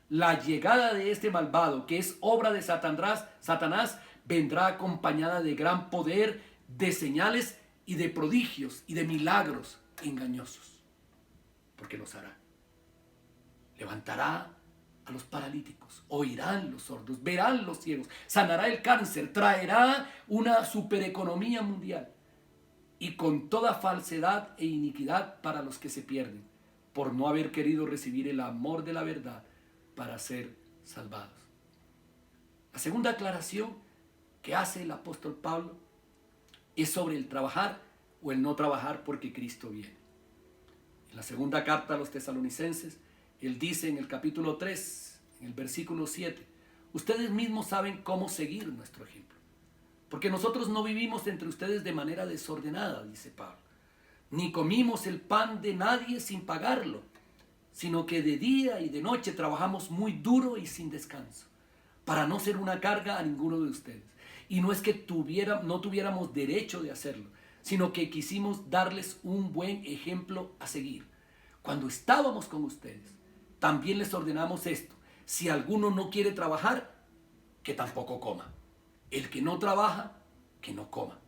La llegada de este malvado, que es obra de Satanás, vendrá acompañada de gran poder, de señales y de prodigios y de milagros engañosos. Porque los hará. Levantará a los paralíticos, oirán los sordos, verán los ciegos, sanará el cáncer, traerá una supereconomía mundial y con toda falsedad e iniquidad para los que se pierden por no haber querido recibir el amor de la verdad para ser salvados. La segunda aclaración que hace el apóstol Pablo es sobre el trabajar o el no trabajar porque Cristo viene. En la segunda carta a los tesalonicenses, él dice en el capítulo 3, en el versículo 7, ustedes mismos saben cómo seguir nuestro ejemplo. Porque nosotros no vivimos entre ustedes de manera desordenada, dice Pablo, ni comimos el pan de nadie sin pagarlo. sino que de día y de noche trabajamos muy duro y sin descanso, para no ser una carga a ninguno de ustedes. Y no es que no tuviéramos derecho de hacerlo, sino que quisimos darles un buen ejemplo a seguir. Cuando estábamos con ustedes, también les ordenamos esto: si alguno no quiere trabajar, que tampoco coma. El que no trabaja, que no coma.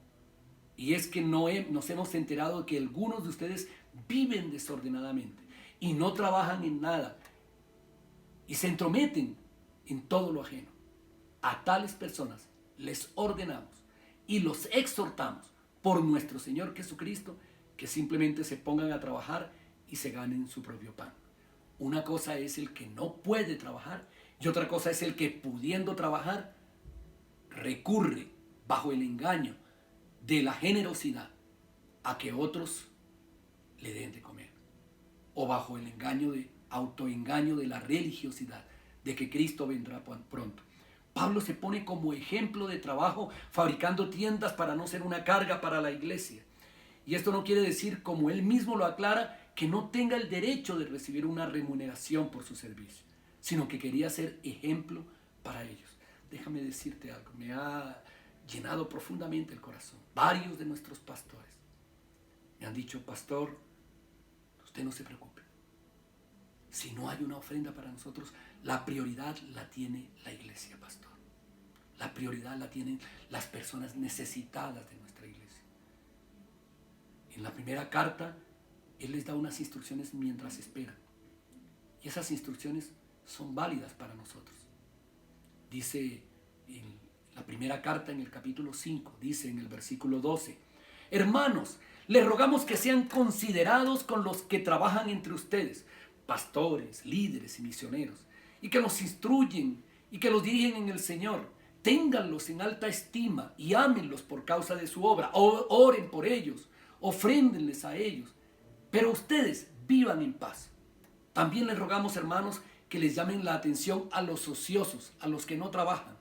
Y es que nos hemos enterado de que algunos de ustedes viven desordenadamente y no trabajan en nada y se entrometen en todo lo ajeno. A tales personas les ordenamos y los exhortamos por nuestro Señor Jesucristo que simplemente se pongan a trabajar y se ganen su propio pan. Una cosa es el que no puede trabajar y otra cosa es el que, pudiendo trabajar, recurre bajo el engaño de la generosidad a que otros le den de comer, o bajo el autoengaño de la religiosidad, de que Cristo vendrá pronto. Pablo se pone como ejemplo de trabajo fabricando tiendas para no ser una carga para la iglesia. Y esto no quiere decir, como él mismo lo aclara, que no tenga el derecho de recibir una remuneración por su servicio, sino que quería ser ejemplo para ellos. Déjame decirte algo, me ha llenado profundamente el corazón. Varios de nuestros pastores me han dicho: pastor, usted no se preocupe. Si no hay una ofrenda para nosotros, la prioridad la tiene la iglesia, pastor. La prioridad la tienen las personas necesitadas de nuestra iglesia. En la primera carta, él les da unas instrucciones mientras esperan. Y esas instrucciones son válidas para nosotros. Dice en la primera carta, en el capítulo 5, dice en el versículo 12: hermanos, les rogamos que sean considerados con los que trabajan entre ustedes, pastores, líderes y misioneros, y que los instruyen y que los dirigen en el Señor. Ténganlos en alta estima y ámenlos por causa de su obra. Oren por ellos, ofréndenles a ellos, pero ustedes vivan en paz. También les rogamos, hermanos, que les llamen la atención a los ociosos, a los que no trabajan,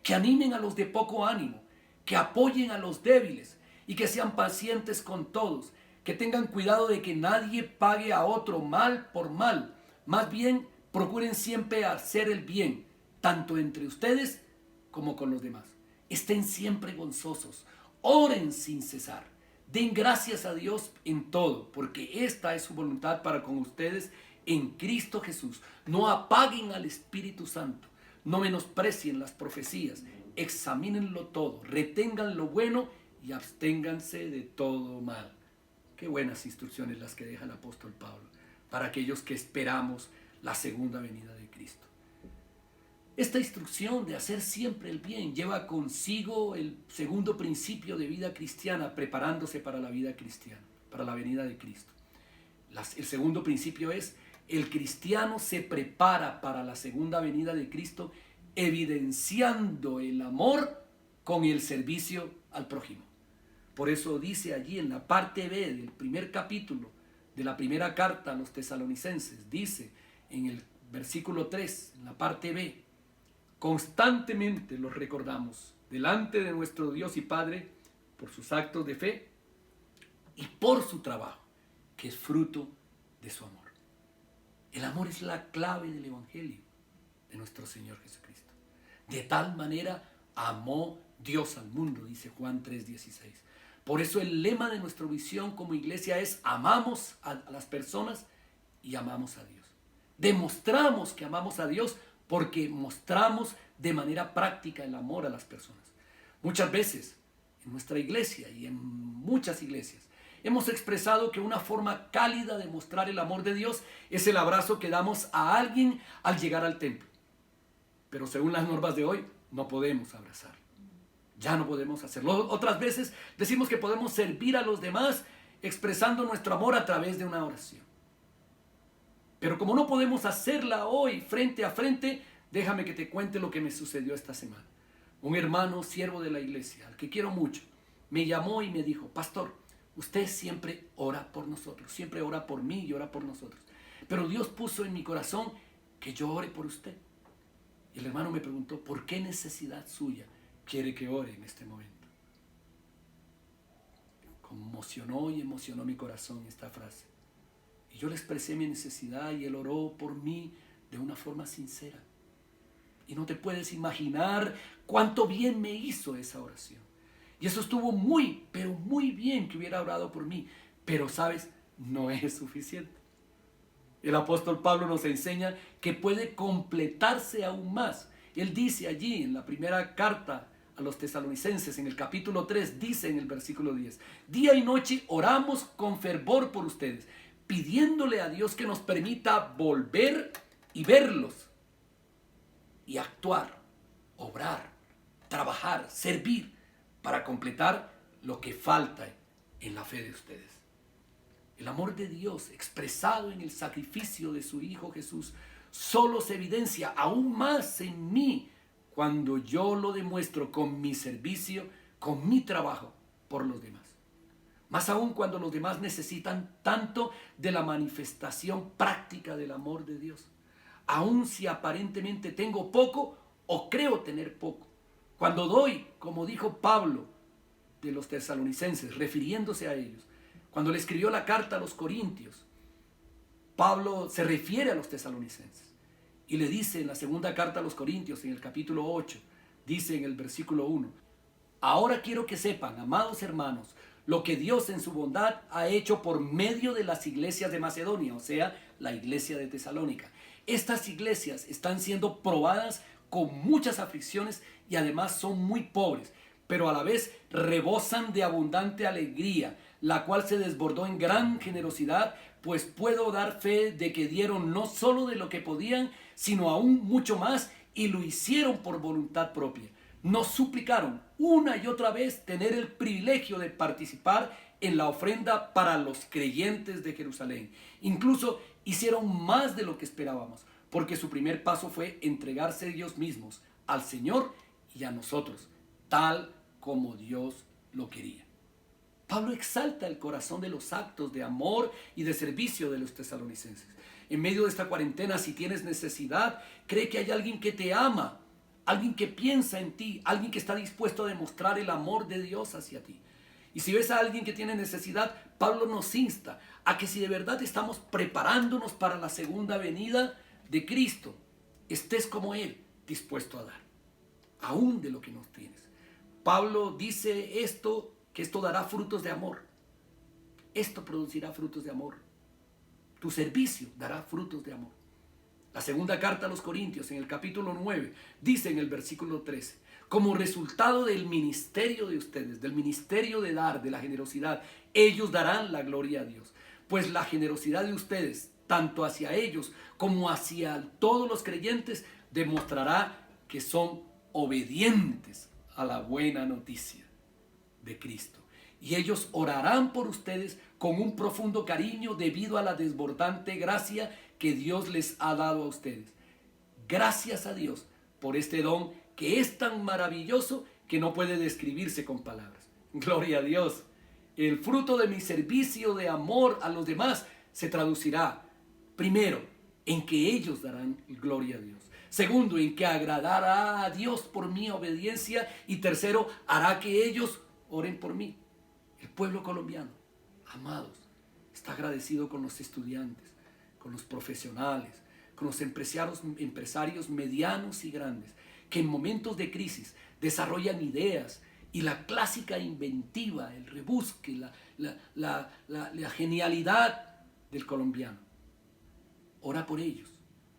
que animen a los de poco ánimo, que apoyen a los débiles y que sean pacientes con todos, que tengan cuidado de que nadie pague a otro mal por mal. Más bien, procuren siempre hacer el bien, tanto entre ustedes como con los demás. Estén siempre gozosos, oren sin cesar, den gracias a Dios en todo, porque esta es su voluntad para con ustedes en Cristo Jesús. No apaguen al Espíritu Santo, no menosprecien las profecías, examínenlo todo, retengan lo bueno y absténganse de todo mal. Qué buenas instrucciones las que deja el apóstol Pablo para aquellos que esperamos la segunda venida de Cristo. Esta instrucción de hacer siempre el bien lleva consigo el segundo principio de vida cristiana, preparándose para la vida cristiana, para la venida de Cristo. El segundo principio es: el cristiano se prepara para la segunda venida de Cristo evidenciando el amor con el servicio al prójimo. Por eso dice allí en la parte B del primer capítulo de la primera carta a los tesalonicenses, dice en el versículo 3, en la parte B: constantemente los recordamos delante de nuestro Dios y Padre por sus actos de fe y por su trabajo, que es fruto de su amor. El amor es la clave del Evangelio de nuestro Señor Jesucristo. De tal manera amó Dios al mundo, dice Juan 3:16. Por eso el lema de nuestra visión como iglesia es: amamos a las personas y amamos a Dios. Demostramos que amamos a Dios porque mostramos de manera práctica el amor a las personas. Muchas veces en nuestra iglesia y en muchas iglesias hemos expresado que una forma cálida de mostrar el amor de Dios es el abrazo que damos a alguien al llegar al templo. Pero según las normas de hoy, no podemos abrazar. Ya no podemos hacerlo. Otras veces decimos que podemos servir a los demás expresando nuestro amor a través de una oración. Pero como no podemos hacerla hoy frente a frente, déjame que te cuente lo que me sucedió esta semana. Un hermano, siervo de la iglesia, al que quiero mucho, me llamó y me dijo: pastor, usted siempre ora por nosotros, siempre ora por mí y ora por nosotros. Pero Dios puso en mi corazón que yo ore por usted. Y el hermano me preguntó: ¿por qué necesidad suya quiere que ore en este momento? Conmocionó y emocionó mi corazón esta frase. Y yo le expresé mi necesidad y él oró por mí de una forma sincera. Y no te puedes imaginar cuánto bien me hizo esa oración. Y eso estuvo muy, pero muy bien que hubiera orado por mí. Pero, ¿sabes? No es suficiente. El apóstol Pablo nos enseña que puede completarse aún más. Él dice allí en la primera carta a los tesalonicenses, en el capítulo 3, dice en el versículo 10, día y noche oramos con fervor por ustedes, pidiéndole a Dios que nos permita volver y verlos y actuar, obrar, trabajar, servir para completar lo que falta en la fe de ustedes. El amor de Dios expresado en el sacrificio de su Hijo Jesús solo se evidencia aún más en mí cuando yo lo demuestro con mi servicio, con mi trabajo por los demás. Más aún cuando los demás necesitan tanto de la manifestación práctica del amor de Dios. Aún si aparentemente tengo poco o creo tener poco. Cuando doy, como dijo Pablo de los tesalonicenses, refiriéndose a ellos, cuando le escribió la carta a los corintios, Pablo se refiere a los tesalonicenses y le dice en la segunda carta a los corintios, en el capítulo 8, dice en el versículo 1, ahora quiero que sepan, amados hermanos, lo que Dios en su bondad ha hecho por medio de las iglesias de Macedonia, o sea, la iglesia de Tesalónica. Estas iglesias están siendo probadas con muchas aflicciones y además son muy pobres, pero a la vez rebosan de abundante alegría, la cual se desbordó en gran generosidad, pues puedo dar fe de que dieron no solo de lo que podían, sino aún mucho más, y lo hicieron por voluntad propia. Nos suplicaron una y otra vez tener el privilegio de participar en la ofrenda para los creyentes de Jerusalén. Incluso hicieron más de lo que esperábamos, porque su primer paso fue entregarse ellos mismos al Señor y a nosotros, tal como Dios lo quería. Pablo exalta el corazón de los actos de amor y de servicio de los tesalonicenses. En medio de esta cuarentena, si tienes necesidad, cree que hay alguien que te ama, alguien que piensa en ti, alguien que está dispuesto a demostrar el amor de Dios hacia ti. Y si ves a alguien que tiene necesidad, Pablo nos insta a que si de verdad estamos preparándonos para la segunda venida de Cristo, estés como Él, dispuesto a dar, aún de lo que nos tienes. Pablo dice esto, que esto dará frutos de amor. Esto producirá frutos de amor. Tu servicio dará frutos de amor. La segunda carta a los Corintios, en el capítulo 9, dice en el versículo 13, como resultado del ministerio de ustedes, del ministerio de dar, de la generosidad, ellos darán la gloria a Dios. Pues la generosidad de ustedes, tanto hacia ellos como hacia todos los creyentes, demostrará que son obedientes a la buena noticia de Cristo. Y ellos orarán por ustedes con un profundo cariño debido a la desbordante gracia que Dios les ha dado a ustedes. Gracias a Dios por este don que es tan maravilloso que no puede describirse con palabras. Gloria a Dios. El fruto de mi servicio de amor a los demás se traducirá, primero, en que ellos darán gloria a Dios. Segundo, en que agradará a Dios por mi obediencia. Y tercero, hará que ellos oren por mí. El pueblo colombiano, amados, está agradecido con los estudiantes, con los profesionales, con los empresarios medianos y grandes, que en momentos de crisis desarrollan ideas y la clásica inventiva, el rebusque, la genialidad del colombiano. Ora por ellos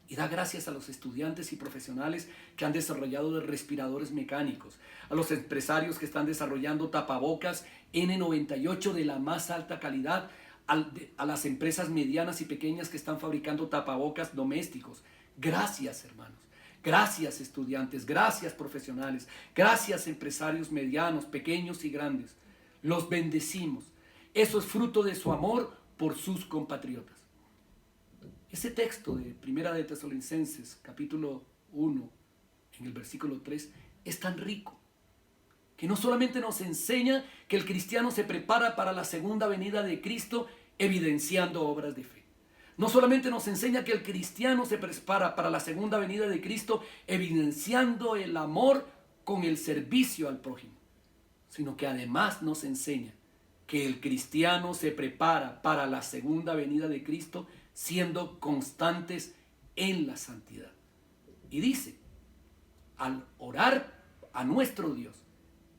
y da gracias a los estudiantes y profesionales que han desarrollado respiradores mecánicos, a los empresarios que están desarrollando tapabocas N98 de la más alta calidad, a las empresas medianas y pequeñas que están fabricando tapabocas domésticos. Gracias, hermanos. Gracias, estudiantes. Gracias, profesionales. Gracias, empresarios medianos, pequeños y grandes. Los bendecimos. Eso es fruto de su amor por sus compatriotas. Ese texto de Primera de Tesalonicenses, capítulo 1, en el versículo 3, es tan rico, que no solamente nos enseña que el cristiano se prepara para la segunda venida de Cristo evidenciando obras de fe. No solamente nos enseña que el cristiano se prepara para la segunda venida de Cristo evidenciando el amor con el servicio al prójimo, sino que además nos enseña que el cristiano se prepara para la segunda venida de Cristo siendo constantes en la santidad. Y dice, al orar a nuestro Dios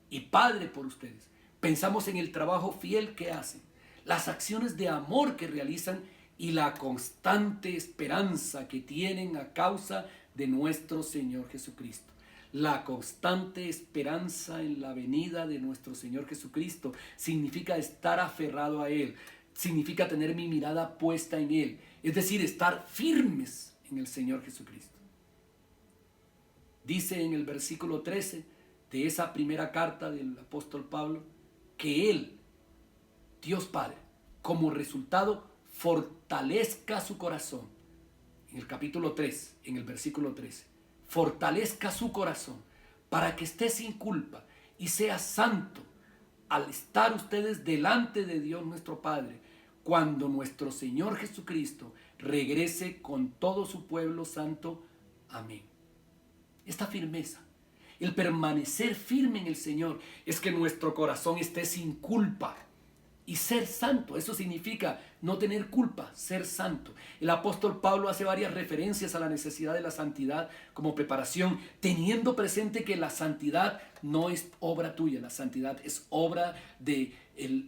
y Padre por ustedes, pensamos en el trabajo fiel que hacen, las acciones de amor que realizan y la constante esperanza que tienen a causa de nuestro Señor Jesucristo. La constante esperanza en la venida de nuestro Señor Jesucristo significa estar aferrado a Él, significa tener mi mirada puesta en Él, es decir, estar firmes en el Señor Jesucristo. Dice en el versículo 13 de esa primera carta del apóstol Pablo que Él, Dios Padre, como resultado fortalezca su corazón. En el capítulo 3, en el versículo 13, fortalezca su corazón para que esté sin culpa y sea santo al estar ustedes delante de Dios nuestro Padre, cuando nuestro Señor Jesucristo regrese con todo su pueblo santo. Amén. Esta firmeza, el permanecer firme en el Señor, es que nuestro corazón esté sin culpa. Y ser santo, eso significa no tener culpa, ser santo. El apóstol Pablo hace varias referencias a la necesidad de la santidad como preparación, teniendo presente que la santidad no es obra tuya, la santidad es obra de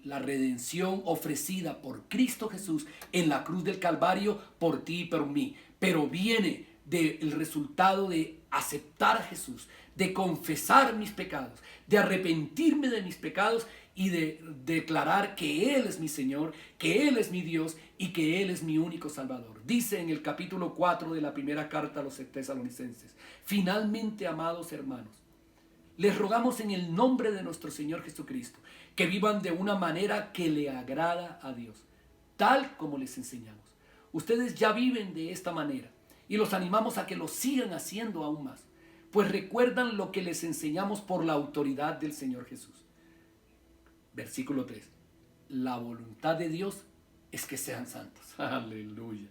la redención ofrecida por Cristo Jesús en la cruz del Calvario por ti y por mí. Pero viene del resultado de aceptar a Jesús, de confesar mis pecados, de arrepentirme de mis pecados y de declarar que Él es mi Señor, que Él es mi Dios y que Él es mi único Salvador. Dice en el capítulo 4 de la primera carta a los tesalonicenses: finalmente, amados hermanos, les rogamos en el nombre de nuestro Señor Jesucristo que vivan de una manera que le agrada a Dios, tal como les enseñamos. Ustedes ya viven de esta manera y los animamos a que lo sigan haciendo aún más, pues recuerdan lo que les enseñamos por la autoridad del Señor Jesús. Versículo 3. La voluntad de Dios es que sean santos. Aleluya.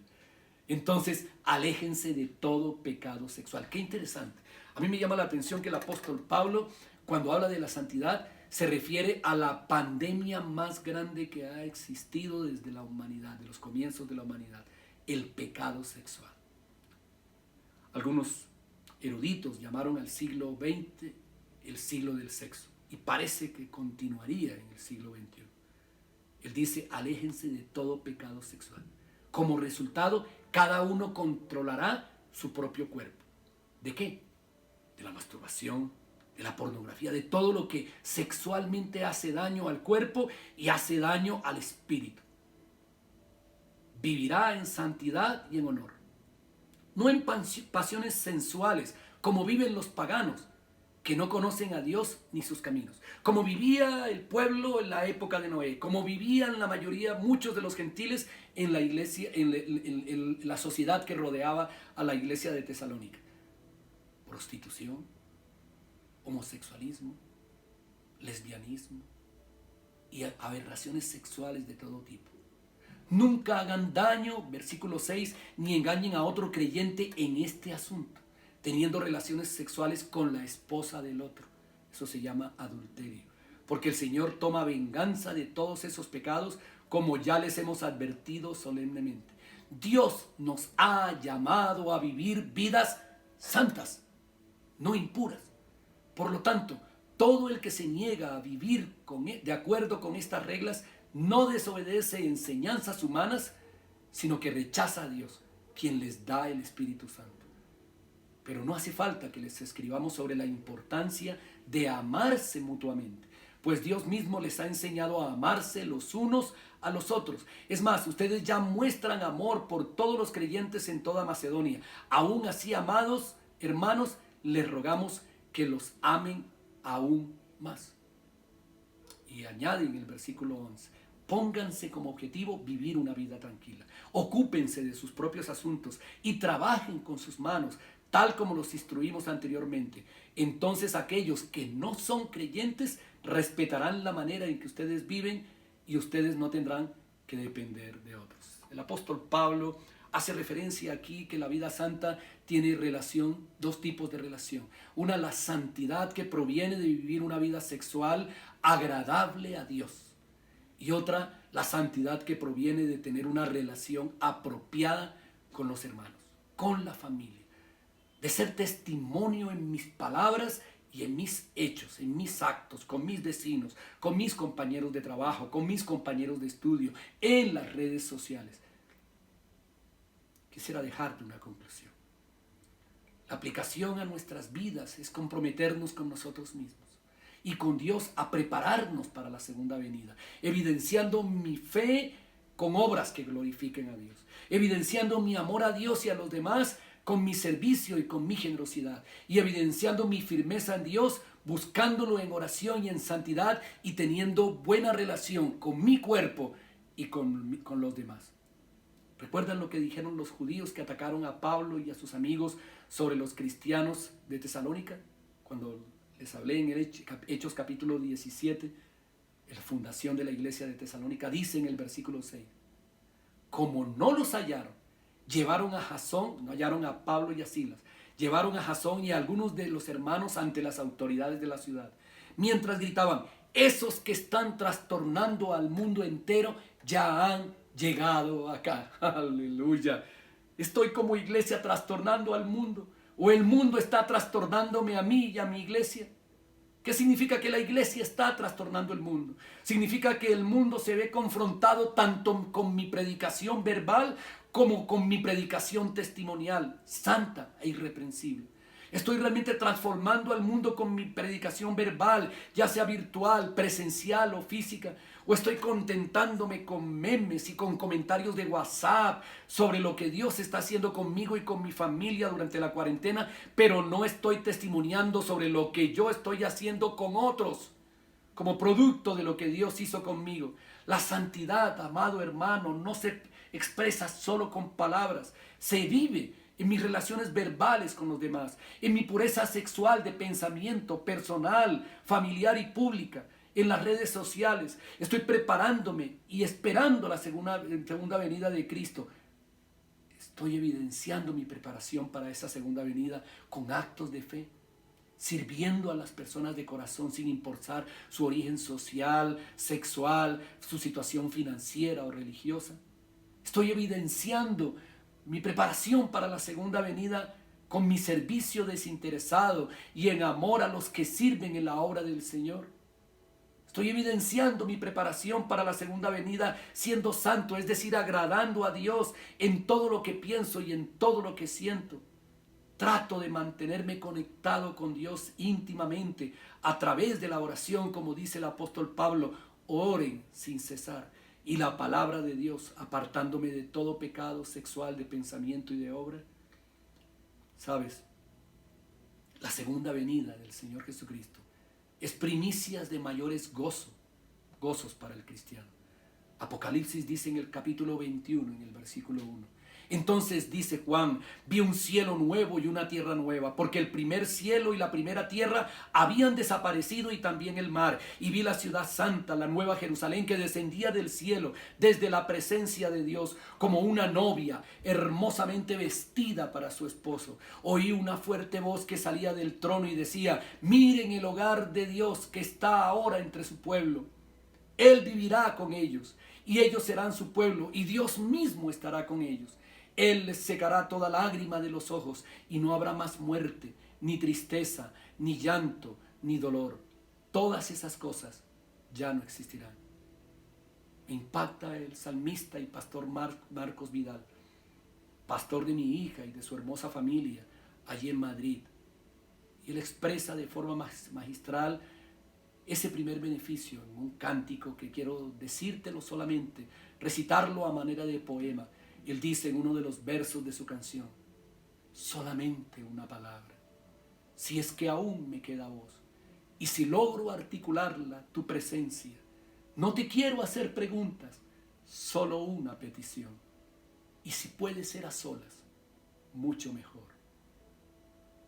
Entonces, aléjense de todo pecado sexual. Qué interesante. A mí me llama la atención que el apóstol Pablo, cuando habla de la santidad, se refiere a la pandemia más grande que ha existido desde la humanidad, de los comienzos de la humanidad, el pecado sexual. Algunos eruditos llamaron al siglo XX el siglo del sexo. Y parece que continuaría en el siglo XXI. Él dice, aléjense de todo pecado sexual. Como resultado, cada uno controlará su propio cuerpo. ¿De qué? De la masturbación, de la pornografía, de todo lo que sexualmente hace daño al cuerpo y hace daño al espíritu. Vivirá en santidad y en honor. No en pasiones sensuales, como viven los paganos, que no conocen a Dios ni sus caminos, como vivía el pueblo en la época de Noé, como vivían la mayoría, muchos de los gentiles en la iglesia, en la sociedad que rodeaba a la iglesia de Tesalónica. Prostitución, homosexualismo, lesbianismo y aberraciones sexuales de todo tipo. Nunca hagan daño, versículo 6, ni engañen a otro creyente en este asunto, teniendo relaciones sexuales con la esposa del otro. Eso se llama adulterio. Porque el Señor toma venganza de todos esos pecados, como ya les hemos advertido solemnemente. Dios nos ha llamado a vivir vidas santas, no impuras. Por lo tanto, todo el que se niega a vivir de acuerdo con estas reglas no desobedece enseñanzas humanas, sino que rechaza a Dios, quien les da el Espíritu Santo. Pero no hace falta que les escribamos sobre la importancia de amarse mutuamente, pues Dios mismo les ha enseñado a amarse los unos a los otros. Es más, ustedes ya muestran amor por todos los creyentes en toda Macedonia. Aún así, amados hermanos, les rogamos que los amen aún más. Y añade en el versículo 11, pónganse como objetivo vivir una vida tranquila. Ocúpense de sus propios asuntos y trabajen con sus manos, tal como los instruimos anteriormente. Entonces aquellos que no son creyentes respetarán la manera en que ustedes viven y ustedes no tendrán que depender de otros. El apóstol Pablo hace referencia aquí que la vida santa tiene relación, dos tipos de relación. Una, la santidad que proviene de vivir una vida sexual agradable a Dios. Y otra, la santidad que proviene de tener una relación apropiada con los hermanos, con la familia, de ser testimonio en mis palabras y en mis hechos, en mis actos, con mis vecinos, con mis compañeros de trabajo, con mis compañeros de estudio, en las redes sociales. Quisiera dejarte una conclusión. La aplicación a nuestras vidas es comprometernos con nosotros mismos y con Dios a prepararnos para la segunda venida, evidenciando mi fe con obras que glorifiquen a Dios, evidenciando mi amor a Dios y a los demás con mi servicio y con mi generosidad, y evidenciando mi firmeza en Dios, buscándolo en oración y en santidad, y teniendo buena relación con mi cuerpo y con los demás. ¿Recuerdan lo que dijeron los judíos que atacaron a Pablo y a sus amigos sobre los cristianos de Tesalónica? Cuando les hablé en Hechos capítulo 17, en la fundación de la iglesia de Tesalónica, dice en el versículo 6, como no los hallaron, llevaron a Jasón, no hallaron a Pablo y a Silas, llevaron a Jasón y a algunos de los hermanos ante las autoridades de la ciudad, mientras gritaban, esos que están trastornando al mundo entero ya han llegado acá. Aleluya. Estoy como iglesia trastornando al mundo, o el mundo está trastornándome a mí y a mi iglesia. ¿Qué significa que la iglesia está trastornando el mundo? Significa que el mundo se ve confrontado tanto con mi predicación verbal como con mi predicación testimonial, santa e irreprensible. Estoy realmente transformando al mundo con mi predicación verbal, ya sea virtual, presencial o física, o estoy contentándome con memes y con comentarios de WhatsApp sobre lo que Dios está haciendo conmigo y con mi familia durante la cuarentena, pero no estoy testimoniando sobre lo que yo estoy haciendo con otros, como producto de lo que Dios hizo conmigo. La santidad, amado hermano, no se expresa solo con palabras, se vive en mis relaciones verbales con los demás, en mi pureza sexual de pensamiento, personal, familiar y pública, en las redes sociales. Estoy preparándome y esperando la segunda venida de Cristo. Estoy evidenciando mi preparación para esa segunda venida con actos de fe, sirviendo a las personas de corazón sin importar su origen social, sexual, su situación financiera o religiosa. Estoy evidenciando mi preparación para la segunda venida con mi servicio desinteresado y en amor a los que sirven en la obra del Señor. Estoy evidenciando mi preparación para la segunda venida siendo santo, es decir, agradando a Dios en todo lo que pienso y en todo lo que siento. Trato de mantenerme conectado con Dios íntimamente a través de la oración, como dice el apóstol Pablo, oren sin cesar. Y la palabra de Dios, apartándome de todo pecado sexual, de pensamiento y de obra. ¿Sabes? La segunda venida del Señor Jesucristo es primicias de mayores gozos para el cristiano. Apocalipsis dice en el capítulo 21, en el versículo 1. Entonces dice Juan, vi un cielo nuevo y una tierra nueva, porque el primer cielo y la primera tierra habían desaparecido y también el mar. Y vi la ciudad santa, la nueva Jerusalén, que descendía del cielo, desde la presencia de Dios, como una novia, hermosamente vestida para su esposo. Oí una fuerte voz que salía del trono y decía, miren el hogar de Dios que está ahora entre su pueblo. Él vivirá con ellos, y ellos serán su pueblo, y Dios mismo estará con ellos. Él les secará toda lágrima de los ojos, y no habrá más muerte, ni tristeza, ni llanto, ni dolor. Todas esas cosas ya no existirán. Me impacta el salmista y pastor Marcos Vidal, pastor de mi hija y de su hermosa familia allí en Madrid. Y él expresa de forma magistral ese primer beneficio en un cántico que quiero decírtelo solamente, recitarlo a manera de poema. Él dice en uno de los versos de su canción, solamente una palabra, si es que aún me queda voz, y si logro articularla, tu presencia. No te quiero hacer preguntas, solo una petición, y si puede ser a solas, mucho mejor.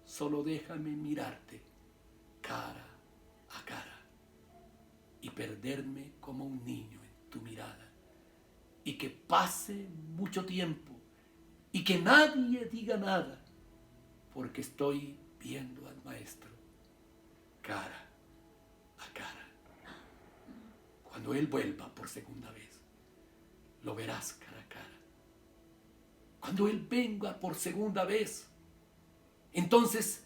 Solo déjame mirarte cara a cara y perderme como un niño en tu mirada. Y que pase mucho tiempo y que nadie diga nada, porque estoy viendo al Maestro cara a cara. cuando Él vuelva por segunda vez, lo verás cara a cara. Cuando Él venga por segunda vez, entonces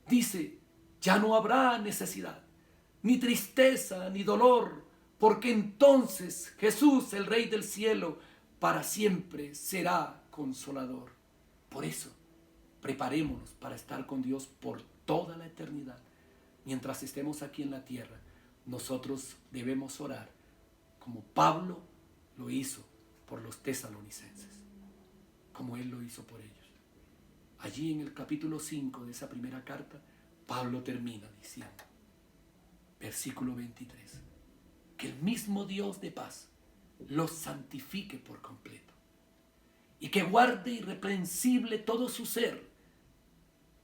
dice, ya no habrá necesidad, ni tristeza, ni dolor, porque entonces Jesús, el Rey del cielo, para siempre será consolador. Por eso, preparémonos para estar con Dios por toda la eternidad. Mientras estemos aquí en la tierra, nosotros debemos orar como Pablo lo hizo por los tesalonicenses, como él lo hizo por ellos. Allí en el capítulo 5 de esa primera carta, Pablo termina diciendo, versículo 23, que el mismo Dios de paz los santifique por completo y que guarde irreprensible todo su ser,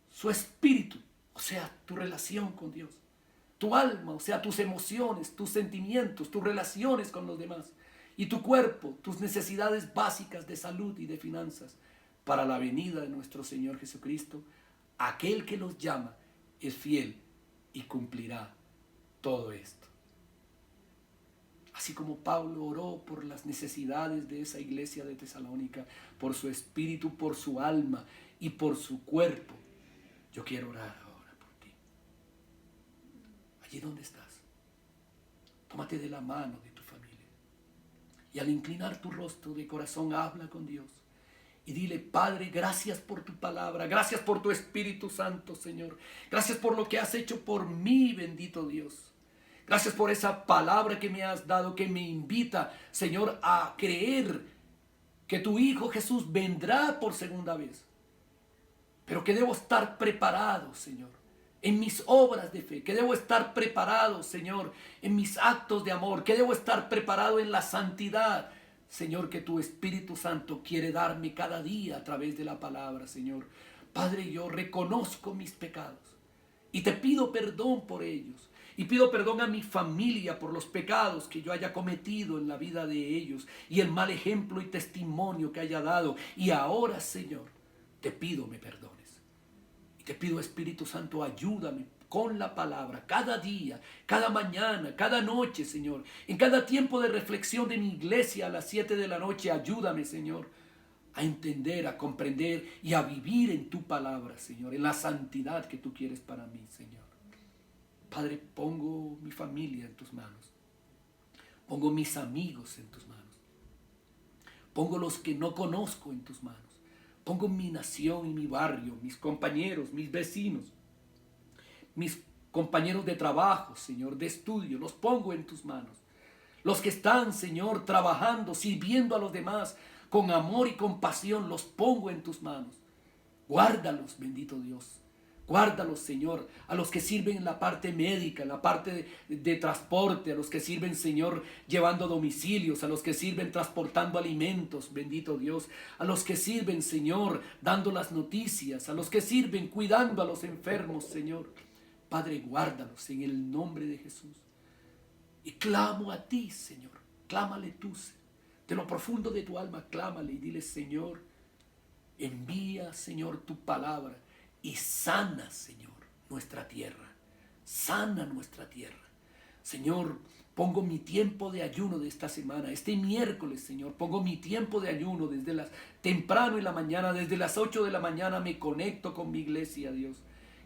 su espíritu, o sea, tu relación con Dios, tu alma, o sea, tus emociones, tus sentimientos, tus relaciones con los demás, y tu cuerpo, tus necesidades básicas de salud y de finanzas, para la venida de nuestro Señor Jesucristo. Aquel que los llama es fiel y cumplirá todo esto. Así como Pablo oró por las necesidades de esa iglesia de Tesalónica, por su espíritu, por su alma y por su cuerpo, yo quiero orar ahora por ti. Allí donde estás, tómate de la mano de tu familia y al inclinar tu rostro de corazón, habla con Dios y dile, Padre, gracias por tu palabra, gracias por tu Espíritu Santo, Señor. Gracias por lo que has hecho por mí, bendito Dios. Gracias por esa palabra que me has dado, que me invita, Señor, a creer que tu Hijo Jesús vendrá por segunda vez. Pero que debo estar preparado, Señor, en mis obras de fe. Que debo estar preparado, Señor, en mis actos de amor. Que debo estar preparado en la santidad, Señor, que tu Espíritu Santo quiere darme cada día a través de la palabra, Señor. Padre, yo reconozco mis pecados y te pido perdón por ellos. Y pido perdón a mi familia por los pecados que yo haya cometido en la vida de ellos y el mal ejemplo y testimonio que haya dado. Y ahora, Señor, te pido me perdones. Y te pido, Espíritu Santo, ayúdame con la palabra cada día, cada mañana, cada noche, Señor. En cada tiempo de reflexión de mi iglesia a las 7 de la noche, ayúdame, Señor, a entender, a comprender y a vivir en tu palabra, Señor, en la santidad que tú quieres para mí, Señor. Padre, pongo mi familia en tus manos. Pongo mis amigos en tus manos. Pongo los que no conozco en tus manos. Pongo mi nación y mi barrio, mis compañeros, mis vecinos, mis compañeros de trabajo, Señor, de estudio. Los pongo en tus manos. Los que están, Señor, trabajando, sirviendo a los demás con amor y compasión, los pongo en tus manos. Guárdalos, bendito Dios. Guárdalos, Señor, a los que sirven en la parte médica, en la parte de transporte, a los que sirven, Señor, llevando domicilios, a los que sirven transportando alimentos, bendito Dios, a los que sirven, Señor, dando las noticias, a los que sirven cuidando a los enfermos, Señor. Padre, guárdalos en el nombre de Jesús. Y clamo a ti, Señor, clámale tú, de lo profundo de tu alma, clámale y dile, Señor, envía, Señor, tu palabra. Y sana, Señor, nuestra tierra. Sana nuestra tierra. Señor, pongo mi tiempo de ayuno de esta semana. Este miércoles, Señor, pongo mi tiempo de ayuno desde temprano en la mañana. Desde las 8 de la mañana me conecto con mi iglesia, Dios.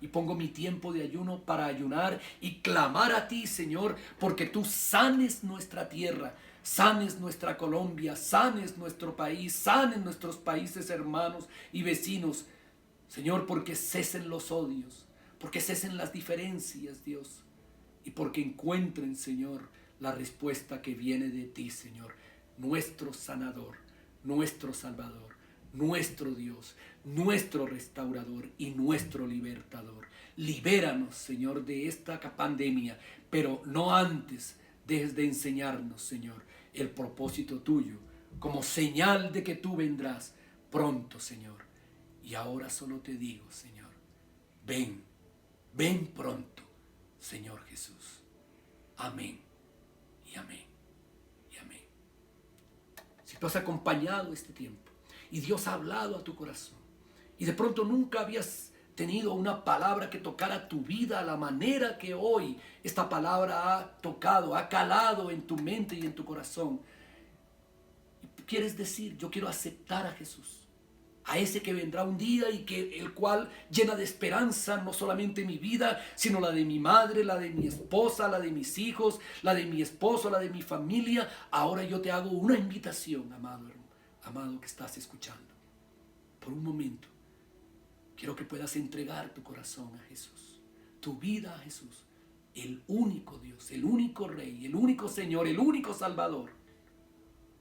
Y pongo mi tiempo de ayuno para ayunar y clamar a ti, Señor, porque tú sanes nuestra tierra. Sanes nuestra Colombia. Sanes nuestro país. Sanes nuestros países hermanos y vecinos. Señor, porque cesen los odios, porque cesen las diferencias, Dios, y porque encuentren, Señor, la respuesta que viene de ti, Señor, nuestro sanador, nuestro salvador, nuestro Dios, nuestro restaurador y nuestro libertador. Libéranos, Señor, de esta pandemia, pero no antes dejes de enseñarnos, Señor, el propósito tuyo, como señal de que tú vendrás pronto, Señor. Y ahora solo te digo, Señor, ven, ven pronto, Señor Jesús. Amén y amén y amén. Si tú has acompañado este tiempo y Dios ha hablado a tu corazón y de pronto nunca habías tenido una palabra que tocara tu vida a la manera que hoy esta palabra ha tocado, ha calado en tu mente y en tu corazón. Y quieres decir, yo quiero aceptar a Jesús, a ese que vendrá un día y que el cual llena de esperanza no solamente mi vida, sino la de mi madre, la de mi esposa, la de mis hijos, la de mi esposo, la de mi familia. Ahora yo te hago una invitación, amado que estás escuchando. Por un momento, quiero que puedas entregar tu corazón a Jesús, tu vida a Jesús, el único Dios, el único Rey, el único Señor, el único Salvador,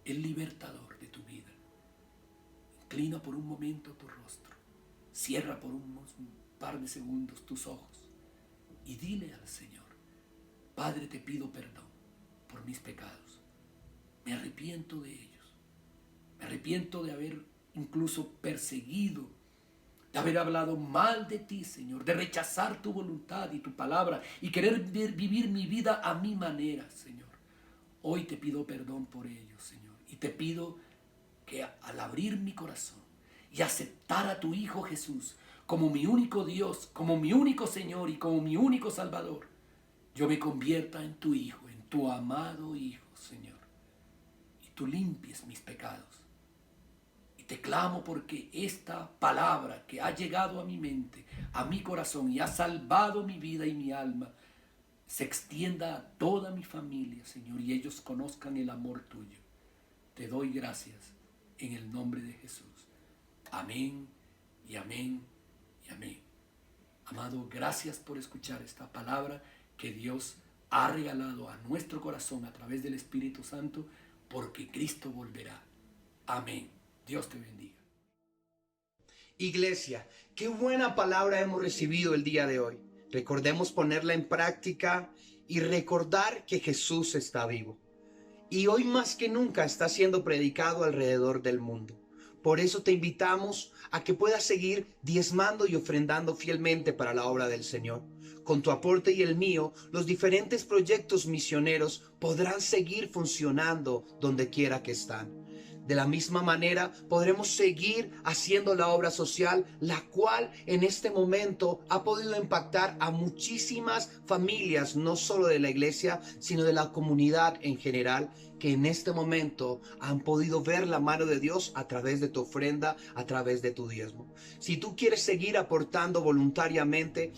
el libertador de tu vida. Inclina por un momento tu rostro, cierra por un par de segundos tus ojos y dile al Señor: Padre, te pido perdón por mis pecados. Me arrepiento de ellos. Me arrepiento de haber incluso perseguido, de haber hablado mal de ti, Señor, de rechazar tu voluntad y tu palabra y querer vivir mi vida a mi manera, Señor. Hoy te pido perdón por ello, Señor, y te pido que al abrir mi corazón y aceptar a tu Hijo Jesús como mi único Dios, como mi único Señor y como mi único Salvador, yo me convierta en tu Hijo, en tu amado Hijo, Señor, y tú limpies mis pecados. Y te clamo porque esta palabra que ha llegado a mi mente, a mi corazón y ha salvado mi vida y mi alma, se extienda a toda mi familia, Señor, y ellos conozcan el amor tuyo. Te doy gracias en el nombre de Jesús. Amén y amén y amén. Amado, gracias por escuchar esta palabra que Dios ha regalado a nuestro corazón a través del Espíritu Santo, porque Cristo volverá. Amén. Dios te bendiga. Iglesia, qué buena palabra hemos recibido el día de hoy. Recordemos ponerla en práctica y recordar que Jesús está vivo. Y hoy más que nunca está siendo predicado alrededor del mundo. Por eso te invitamos a que puedas seguir diezmando y ofrendando fielmente para la obra del Señor. Con tu aporte y el mío, los diferentes proyectos misioneros podrán seguir funcionando donde quiera que están. De la misma manera, podremos seguir haciendo la obra social, la cual en este momento ha podido impactar a muchísimas familias, no solo de la iglesia, sino de la comunidad en general, que en este momento han podido ver la mano de Dios a través de tu ofrenda, a través de tu diezmo. Si tú quieres seguir aportando voluntariamente,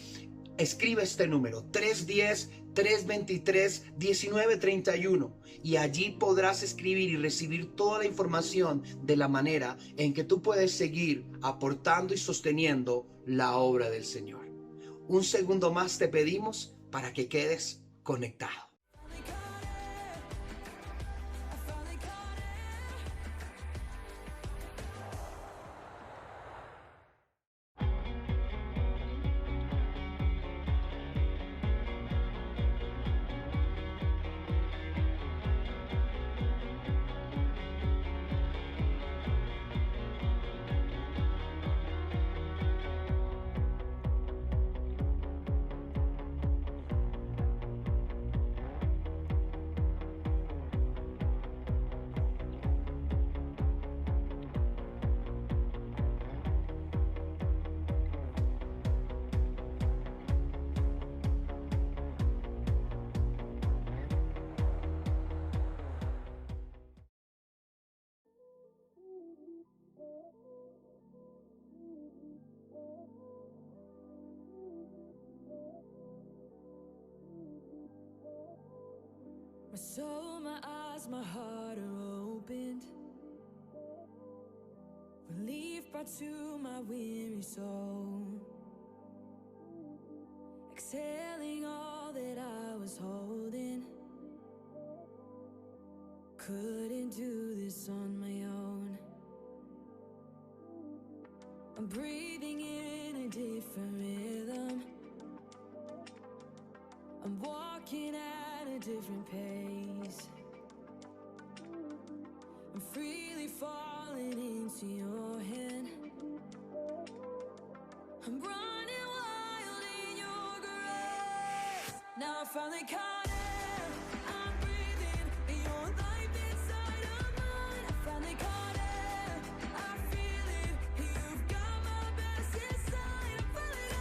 escribe este número 310-323-1931 y allí podrás escribir y recibir toda la información de la manera en que tú puedes seguir aportando y sosteniendo la obra del Señor. Un segundo más te pedimos para que quedes conectado. My soul, my eyes, my heart are opened. Relief brought to my weary soul. Exhaling all that I was holding. Couldn't do this on my own. I'm breathing in a different rhythm. I'm walking at a different pace. I'm freely falling into your hand. I'm running wild in your grace. Now I finally caught it. I'm breathing your life inside of mine. I finally caught it. I feel it. You've got my best inside. I finally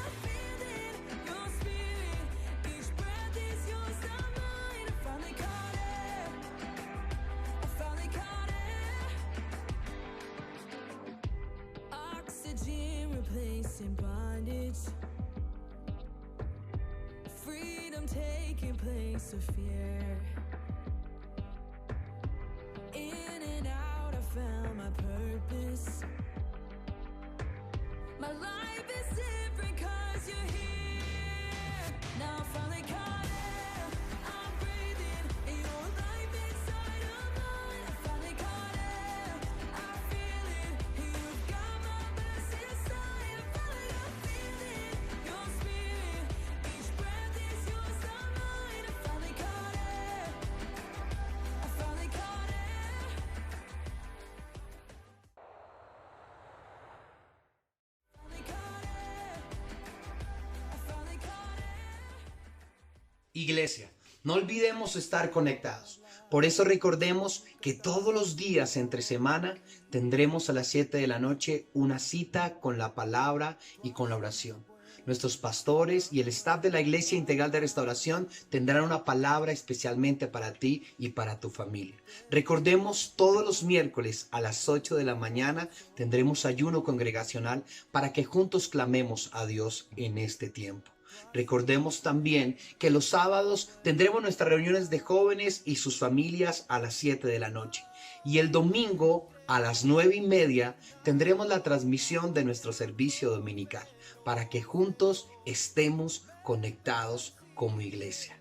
Iglesia, no olvidemos estar conectados. Por eso recordemos que todos los días entre semana tendremos a las 7 de la noche una cita con la palabra y con la oración. Nuestros pastores y el staff de la Iglesia Integral de Restauración tendrán una palabra especialmente para ti y para tu familia. Recordemos, todos los miércoles a las 8 de la mañana tendremos ayuno congregacional para que juntos clamemos a Dios en este tiempo. Recordemos también que los sábados tendremos nuestras reuniones de jóvenes y sus familias a las 7 de la noche. Y el domingo a las 9:30 tendremos la transmisión de nuestro servicio dominical para que juntos estemos conectados como iglesia.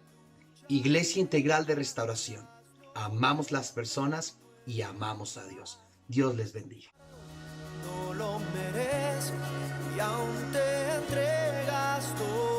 Iglesia Integral de Restauración. Amamos las personas y amamos a Dios. Dios les bendiga. No lo merezco y aún te entregas todo.